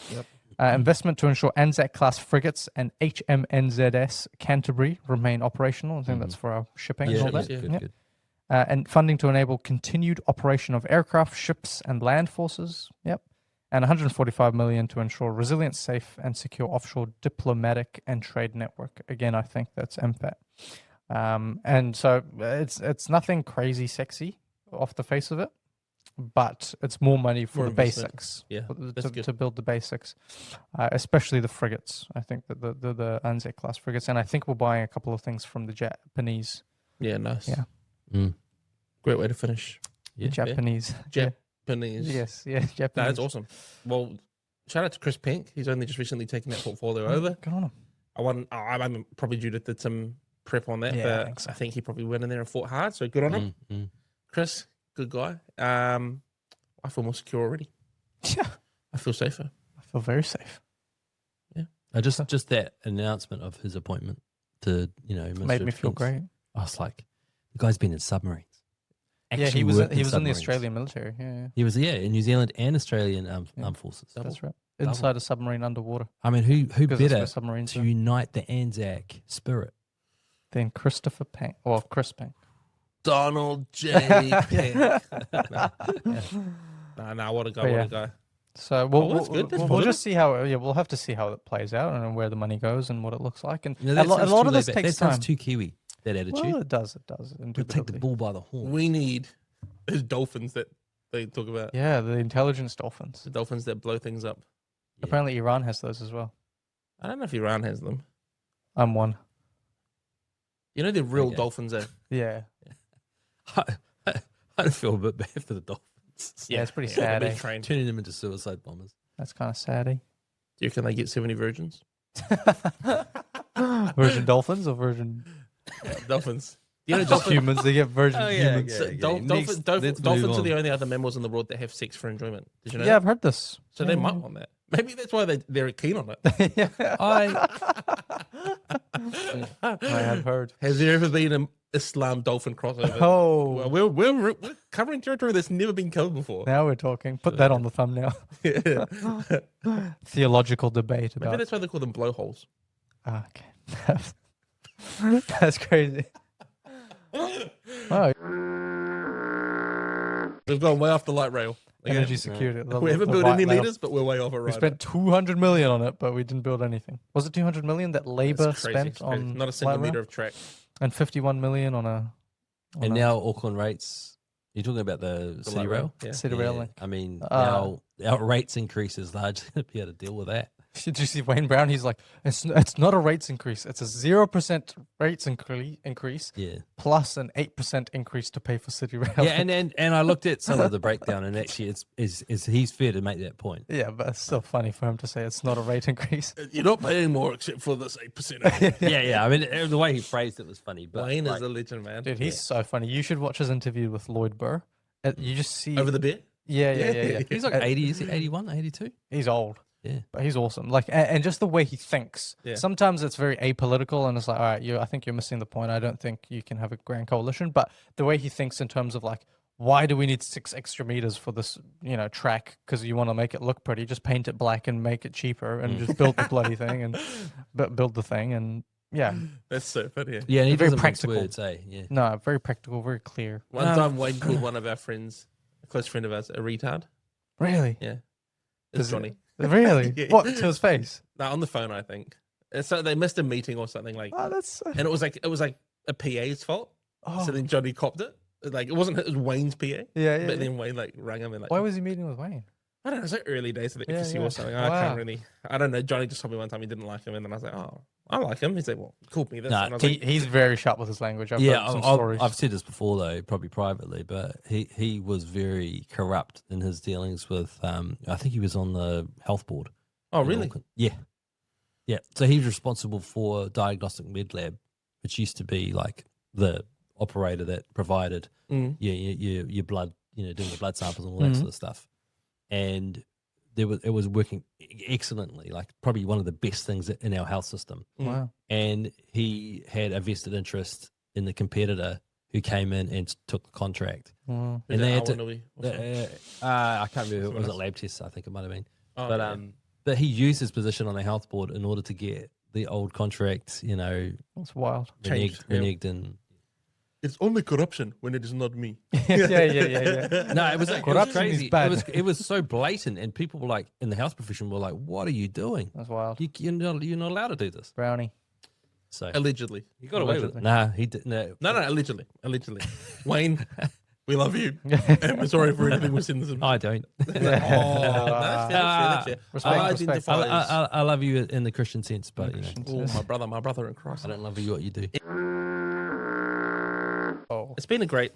C: Investment to ensure Anzac class frigates and HMNZS Canterbury remain operational. I think that's for our shipping and all
B: ships,
C: that.
B: yeah.
A: Good,
C: Yep.
A: good.
C: And funding to enable continued operation of aircraft, ships, and land forces. Yep. And 145 million to ensure resilient, safe, and secure offshore diplomatic and trade network. Again, I think that's MFAT. And so it's nothing crazy sexy off the face of it, but it's more money for
B: More
C: the
B: investment.
C: basics.
B: Yeah, that's good.
C: To build the basics, especially the frigates. I think that the Anzac class frigates, and I think we're buying a couple of things from the Japanese.
B: Yeah, nice.
C: Yeah.
A: Mm.
B: Great way to finish.
A: Yeah.
C: Japanese. Yeah.
B: Japanese.
C: Yes. Yeah.
B: No,
C: Japanese.
B: that's awesome. Well, shout out to Chris Pink. He's only just recently taken that portfolio over.
C: Good on him.
B: I'm probably due to did some prep on that,
C: Yeah,
B: but
C: I think so.
B: I think he probably went in there and fought hard. So good on him.
A: Mm.
B: Chris, good guy. I feel more secure already.
C: Yeah.
B: I feel safer.
C: I feel very safe.
A: Just that announcement of his appointment to Minister
C: Made
A: of
C: me feel
A: Defence,
C: great.
A: I was like, the guy's been in submarines.
C: Yeah,
A: Actually
C: he was
A: worked
C: in the
A: submarines.
C: Australian military. Yeah.
A: He was in New Zealand and Australian armed forces.
B: Double.
C: That's right.
A: Double.
C: Inside a submarine underwater.
A: I mean, who
C: Because that's where
A: better
C: submarines
A: to
C: are.
A: unite the Anzac spirit?
C: Then Christopher Pink. Well, Chris Pink.
B: Donald J. Pink. No, what a guy,
C: But
B: what
C: yeah.
B: a guy.
C: So
B: Oh, that's good. That's
C: we'll
B: positive.
C: just see how. Yeah, we'll have to see how it plays out and where the money goes and what it looks like. And
A: You know,
C: a
A: that
C: lot
A: sounds
C: of
A: too
C: this
A: laid back.
C: takes
A: That sounds
C: time.
A: too Kiwi, that attitude.
C: Well, it does. It does.
A: We'll take the
C: Indubitably.
A: bull by the horn.
B: We need those dolphins that they talk about.
C: Yeah, the intelligence dolphins.
B: The dolphins that blow things up.
A: Yeah.
C: Apparently, Iran has those as well.
B: I don't know if Iran has them.
C: I'm one.
B: You know, the real
A: Okay.
B: dolphins are.
C: Yeah.
A: I feel a bit bad for the Dolphins.
C: Yeah, it's pretty
B: they're
C: sad.
B: being
C: Eh?
B: trained.
A: Turning them into suicide bombers.
C: That's kind of sad. Eh?
B: Do you reckon they get 70 virgins?
C: Virgin dolphins or virgin
B: Dolphins. You know,
C: just
B: dolphins.
C: humans? They get virgin humans.
B: So dolphins are the only other mammals in the world that have sex for enjoyment. Did you know?
C: Yeah, I've heard this.
B: So they might want that. Maybe that's why they're keen on it.
C: Yeah.
A: I
C: I have heard.
B: Has there ever been an Islam dolphin crossover?
C: Oh,
B: Well, we're covering territory that's never been covered before.
C: now we're talking. Put that on the thumbnail. Theological debate
B: Maybe
C: about.
B: that's why they call them blowholes.
C: Ah, okay. That's crazy. Oh,
B: We've gone way off the light rail. Again.
C: energy security.
B: We haven't built any meters, but we're way off it right
C: We spent 200 million on it, but we didn't build anything. Was it 200 million that Labour spent on
B: not a single
C: light rail?
B: meter of track.
C: And 51 million on a
A: and now Auckland rates. You're talking about the city
B: light
A: rail.
B: Yeah.
C: City Rail link.
A: I mean, our rates increase is largely to be able to deal with that.
C: Did you see Wayne Brown? He's like, it's not a rates increase. It's a 0% rates increase
A: Yeah.
C: plus an 8% increase to pay for City Rail.
A: Yeah, and I looked at some of the breakdown, and actually, it's he's fair to make that point.
C: Yeah, but it's still funny for him to say it's not a rate increase.
B: You're not paying more except for this 8%.
A: Yeah. I mean, the way he phrased it was funny. But
B: Wayne
A: like,
B: is a legend, man.
C: Dude, he's so funny. You should watch his interview with Lloyd Burr. You just see
B: Over the beer?
C: Yeah.
A: he's like 80, is he 81, 82?
C: He's old.
A: Yeah.
C: But he's awesome. Like, and just the way he thinks.
B: Yeah.
C: Sometimes it's very apolitical, and it's like, all right, I think you're missing the point. I don't think you can have a grand coalition. But the way he thinks in terms of like, why do we need 6 extra meters for this, track? Because you want to make it look pretty. Just paint it black and make it cheaper, and just build the bloody thing and build the thing. And yeah,
B: That's so funny.
A: Yeah, and he
C: Very
A: doesn't mince
C: practical.
A: words, eh? Yeah.
C: no, very practical, very clear.
B: One time Wayne called one of our friends, a close friend of ours, a retard.
C: Really,
B: Yeah.
C: Does
B: It's Johnny.
C: really.
B: Yeah.
C: What, to his face?
B: No, on the phone, I think. So they missed a meeting or something like,
C: Oh, that's
B: and it was like a PA's fault.
C: oh,
B: So then Johnny copped it. Like it wasn't, it was Wayne's PA.
C: yeah.
B: But then Wayne like rang him and like,
C: Why was he meeting with Wayne?
B: I don't know, it's like early days of the
C: Yeah,
B: FSU
C: yeah.
B: or something. I
C: Wow.
B: can't really, I don't know. Johnny just told me one time he didn't like him, and then I was like, oh, I like him. He's like, well, he called me this.
A: Nah,
B: and I was like,
C: He's very sharp with his language. I've
A: Yeah,
C: heard some stories.
A: I've said this before though, probably privately, but he was very corrupt in his dealings with. I think he was on the health board.
B: oh,
A: in
B: really?
A: Auckland. Yeah. So he was responsible for Diagnostic Med Lab, which used to be like the operator that provided
B: Mm.
A: your blood, doing the blood samples and all that
C: Mhm.
A: sort of stuff. And it was working excellently, like probably one of the best things in our health system.
C: Wow.
A: And he had a vested interest in the competitor who came in and took the contract.
C: Wow.
A: And they had to,
B: What's that?
A: I can't remember.
B: Someone
A: Was it
B: else?
A: lab tests? I think it might have been.
B: Oh,
A: But
B: yeah.
A: but he used his position on the health board in order to get the old contract,
C: That's wild.
B: Changed, yeah.
A: reneged and
B: It's only corruption when it is not me.
C: yeah.
A: no, it was like, it was
C: Corruption is
A: crazy.
C: bad.
A: It was so blatant, and people were like in the health profession were like, "What are you doing?
C: That's wild.
A: You're not allowed to do this."
C: Brownie.
A: So
B: Allegedly.
A: he got away with it.
C: Allegedly.
A: Nah, he didn't. No,
B: No, allegedly. Wayne, we love you. And we're sorry for anything we've said.
A: I don't.
B: Oh, that's fair.
C: Respect,
B: I
C: respect.
B: identify as,
A: I love you in the Christian sense, but
B: oh, my brother in Christ.
A: I don't love you what you do.
C: Oh.
B: It's been a great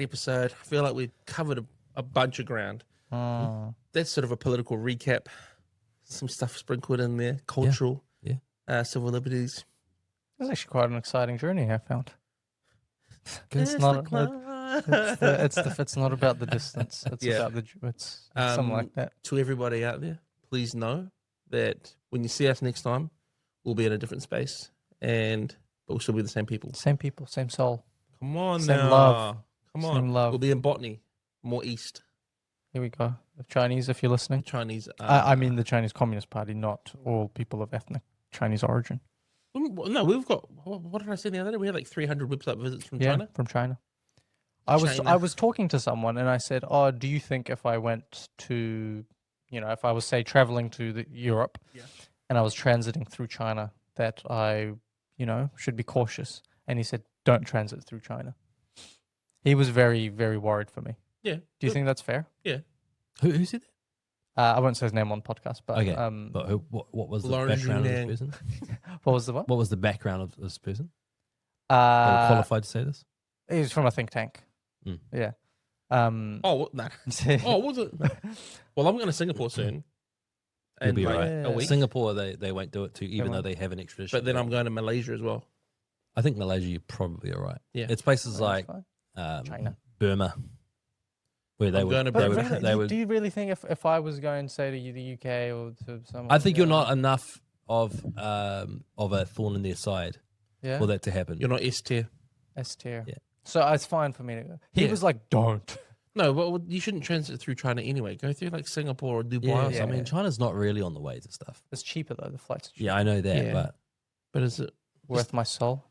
B: episode. I feel like we've covered a bunch of ground. That's sort of a political recap. Some stuff sprinkled in there, cultural,
A: Yeah.
B: civil liberties.
C: It's actually quite an exciting journey, I found. It's
B: It's
C: not.
B: the
C: It's not about the distance. It's
B: Yeah.
C: about it's something like that.
B: To everybody out there, please know that when you see us next time, we'll be in a different space, but we'll still be the same people.
C: Same people, same soul.
B: Come on
C: Same
B: now.
C: love.
B: Come on.
C: Same love.
B: We'll be in botany, more east.
C: Here we go. The Chinese, if you're listening.
B: Chinese.
C: I mean the Chinese Communist Party, not all people of ethnic Chinese origin.
B: No, we've got. What did I say the other day? We had like 300 website visits from China.
C: From China. I
B: China.
C: was talking to someone and I said, "Oh, do you think if I went to, if I was say traveling to Europe,
B: Yeah.
C: and I was transiting through China, that I, should be cautious?" And he said, "Don't transit through China." He was very, very worried for me.
B: Yeah.
C: Do you think that's fair?
A: Who said that?
C: I won't say his name on podcast, but
A: Okay,
C: um,
A: But what was the
B: Lauren
A: background of
B: Junang.
A: this person?
C: what was the what?
A: What was the background of this person? Are we qualified to say this?
C: He was from a think tank.
A: Mm.
C: Yeah.
B: Oh, what? Nah. Oh, was it? Well, I'm going to Singapore soon.
A: You'll be
B: like
A: right.
B: a week.
A: Singapore, they won't do it too, even though
C: won't.
A: they have an extradition.
B: But then I'm
A: bill.
B: going to Malaysia as well.
A: I think Malaysia, you're probably all right.
B: Yeah.
A: It's places
C: That's
A: like
C: fine. China.
A: Burma, where they
B: I'm
A: would.
B: going to
C: But
A: They
B: Burma.
A: would,
C: really,
A: they
C: do,
A: would.
C: do you really think if I was going, say, to the UK or to somewhere?
A: I think you're not enough of a thorn in their side
C: Yeah.
A: for that to happen.
B: You're not S tier.
C: S tier.
A: Yeah.
C: So it's fine for me to go. He
B: Yeah.
C: was like, "Don't."
B: No, well, you shouldn't transit through China anyway. Go through like Singapore or Dubai
A: yeah,
B: or
A: I
B: something.
A: mean, China's not really on the way to stuff.
C: It's cheaper though. The flights are cheaper.
A: Yeah, I know that,
B: Yeah.
A: but
B: But is it
C: Worth my soul.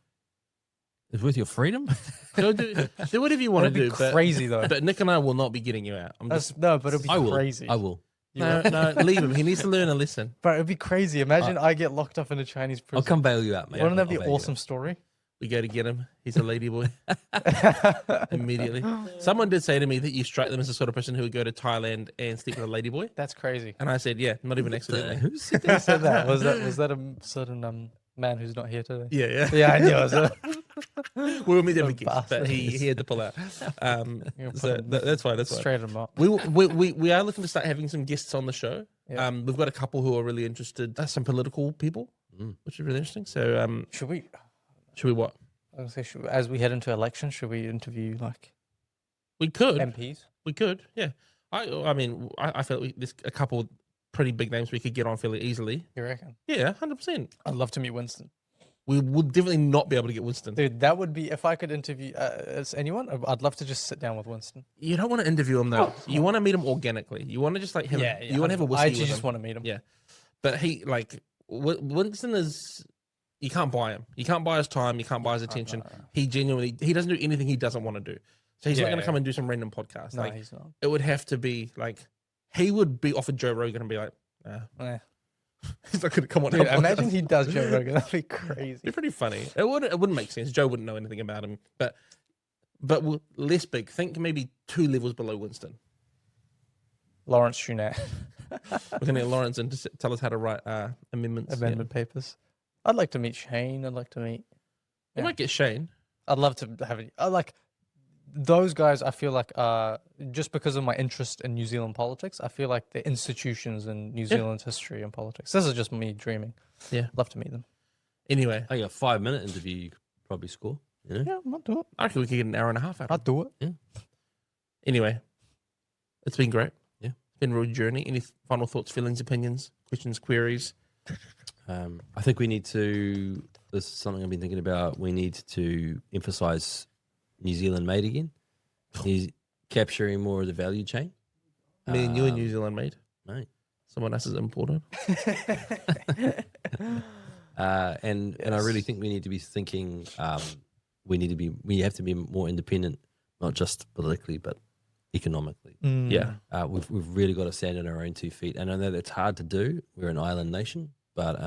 A: it's worth your freedom.
B: do whatever you want to
C: That'd
B: do?
C: be crazy though.
B: But Nick and I will not be getting you out. I'm
C: That's,
B: just
C: no, but it'd be
A: I will.
C: crazy.
A: I will.
B: no, leave him. He needs to learn a lesson.
C: But it'd be crazy. Imagine I get locked up in a Chinese prison.
A: I'll come bail you out, mate.
C: Wouldn't that be
A: I'll
C: an
A: bail you
C: awesome story?
B: we go to get him. He's a ladyboy. Immediately. Someone did say to me that you strike them as the sort of person who would go to Thailand and sleep with a ladyboy.
C: That's crary.
B: And I said, yeah, not even accidentally.
A: Who said
C: Who said that? Was that a certain man who's not here today?
B: Yeah.
C: Yeah, I knew it was.
B: We were meant to have a
C: Some
B: guest, but he had to pull out. So that's fine. That's fine.
C: Straight him up.
B: We are looking to start having some guests on the show.
C: Yeah.
B: We've got a couple who are really interested. Some political people, which is really interesting. So
C: Should we?
B: should we what?
C: I was gonna say, as we head into elections, should we interview like
B: We could.
C: MPs?
B: We could. Yeah. I mean, I feel like there's a couple pretty big names we could get on fairly easily.
C: You reckon?
B: Yeah, 100%.
C: I'd love to meet Winston.
B: We would definitely not be able to get Winston.
C: Dude, that would be if I could interview as anyone. I'd love to just sit down with Winston.
B: You don't want to interview him though. You want to meet him organically. You want to just like him. You want to have a whiskey
C: I actually
B: with
C: just
B: him.
C: want to meet him.
B: Yeah. But he like Winston is. You can't buy him. You can't buy his time. You can't buy his attention. He genuinely he doesn't do anything he doesn't want to do. So he's not going to come and do some random podcast.
C: No,
B: like
C: he's not.
B: it would have to be like he would be offered Joe Rogan and be like,
C: Eh.
B: he's not going to come on.
C: Dude,
B: our
C: imagine
B: podcast.
C: he does Joe Rogan. That'd be crazy.
B: It'd be pretty funny. It wouldn't make sense. Joe wouldn't know anything about him. But less big. Think maybe 2 levels below Winston.
C: Lawrence Shunat.
B: We're going to get Lawrence in to tell us how to write amendments.
C: Amendment papers. I'd like to meet Shane. I'd like to meet.
B: We might get Shane.
C: I'd love to have it. I like those guys. I feel like just because of my interest in New Zealand politics, I feel like the institutions in New Zealand's history and politics. This is just me dreaming.
B: Yeah.
C: Love to meet them.
B: Anyway,
A: I think a 5-minute interview you could probably score. You know?
C: Yeah, I'll do it.
B: I reckon we could get an hour and a half out of
C: I'll do it.
B: Anyway, it's been great.
A: Yeah.
B: It's been a real journey. Any final thoughts, feelings, opinions, questions, queries?
A: I think we need to. This is something I've been thinking about. We need to emphasize New Zealand made again. He's capturing more of the value chain.
B: Me and you in New Zealand made.
A: Mate.
B: Someone else is imported.
A: And I really think we need to be thinking. We have to be more independent, not just politically, but economically.
B: Yeah.
A: We've really got to stand on our own 2 feet. And I know that's hard to do. We're an island nation, but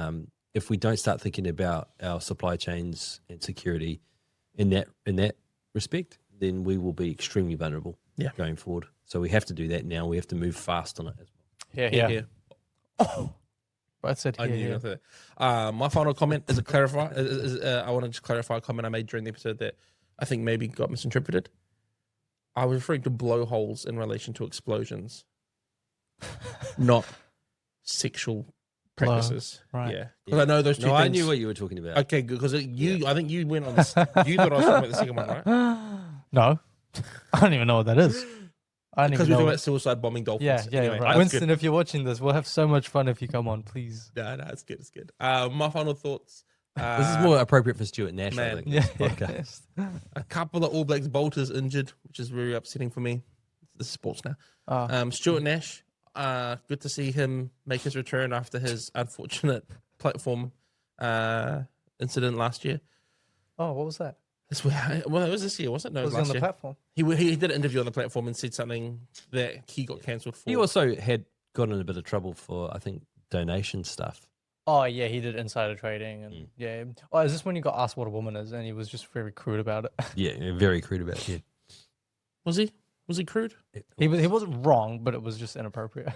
A: if we don't start thinking about our supply chains and security in that respect, then we will be extremely vulnerable going forward. So we have to do that now. We have to move fast on it as well.
C: Yeah. Oh, I said
B: I knew you were gonna say that. My final comment is a clarify. I want to just clarify a comment I made during the episode that I think maybe got misinterpreted. I was referring to blowholes in relation to explosions, not sexual practices.
C: right.
B: Yeah, because I know those two
A: No,
B: things.
A: I knew what you were talking about.
B: Okay, good. Because I think you went on. This, you thought I was talking about the second one, right?
C: No, I don't even know what that is. I don't
B: Because
C: even
B: we
C: know.
B: talking about suicide bombing dolphins.
C: Yeah,
B: Anyway,
C: right.
B: that's
C: Winston,
B: good.
C: if you're watching this, we'll have so much fun if you come on, please.
B: No, it's good. It's good. My final thoughts.
A: This is more appropriate for Stuart Nash, I
B: man.
A: think.
C: Yeah.
A: this podcast.
B: A couple of All Blacks bolters injured, which is very upsetting for me. This is sports now. Stuart Nash, good to see him make his return after his unfortunate platform incident last year.
C: Oh, what was that?
B: Well, it was this year, wasn't it? No, it
C: Was
B: was
C: he on
B: last
C: the
B: year.
C: platform?
B: He did an interview on the platform and said something that he got cancelled for.
A: He also had got in a bit of trouble for, I think, donation stuff.
C: Oh, yeah, he did insider trading. And yeah. Oh, is this when you got asked what a woman is? And he was just very crude about it.
A: Yeah, very crude about it. Yeah.
B: Was he? Was he crude?
C: He wasn't wrong, but it was just inappropriate.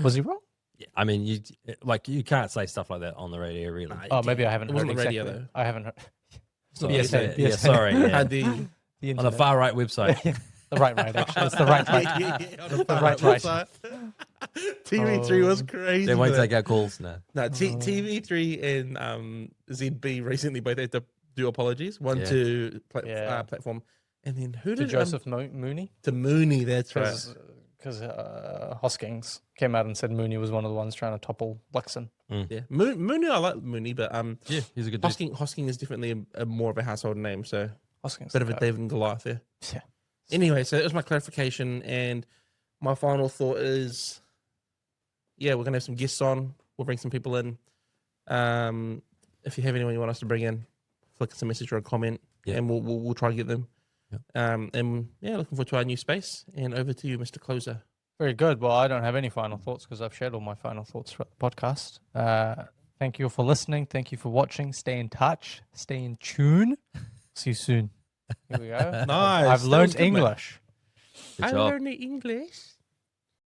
C: Was he wrong?
A: Yeah, I mean, you can't say stuff like that on the radio, really.
B: Nah,
C: Oh, maybe I haven't
B: It
C: heard
B: wasn't the radio,
C: exactly.
B: though.
C: I haven't heard.
B: It's not
C: Yes,
B: the radio.
C: yes.
A: Yeah, sorry. Yeah.
B: The
A: On the
C: internet.
A: far right website.
C: The right, actually. It's the right.
B: on the
C: right.
B: website. TV3 was crazy.
A: They won't
B: man.
A: take our calls now.
B: No, TV3 and ZB recently both had to do apologies. One
A: Yeah.
B: to
C: Yeah.
B: platform, and then who
C: To
B: did
C: Joseph Mooney?
B: to Mooney? That's right.
C: Because Hoskins came out and said Mooney was one of the ones trying to topple Luxon.
B: Yeah, Mooney. I like Mooney, but
A: Yeah, he's a good dude.
B: Hosking is definitely a more of a household name. So
C: Hoskins.
B: bit of a David and Goliath there.
C: Yeah.
B: Anyway, so that was my clarification, and my final thought is, yeah, we're gonna have some guests on. We'll bring some people in. If you have anyone you want us to bring in, flick us a message or a comment,
A: Yeah.
B: and we'll try to get them.
A: Yep.
B: And yeah, looking forward to our new space. And over to you, Mr. Closer.
C: Very good. Well, I don't have any final thoughts because I've shared all my final thoughts throughout the podcast. Thank you for listening. Thank you for watching. Stay in touch. Stay in tune. See you soon. Here we go.
B: Nice.
C: I've
B: That was
C: learned
B: good, man.
C: English.
A: Good
B: I
A: job.
B: learned English.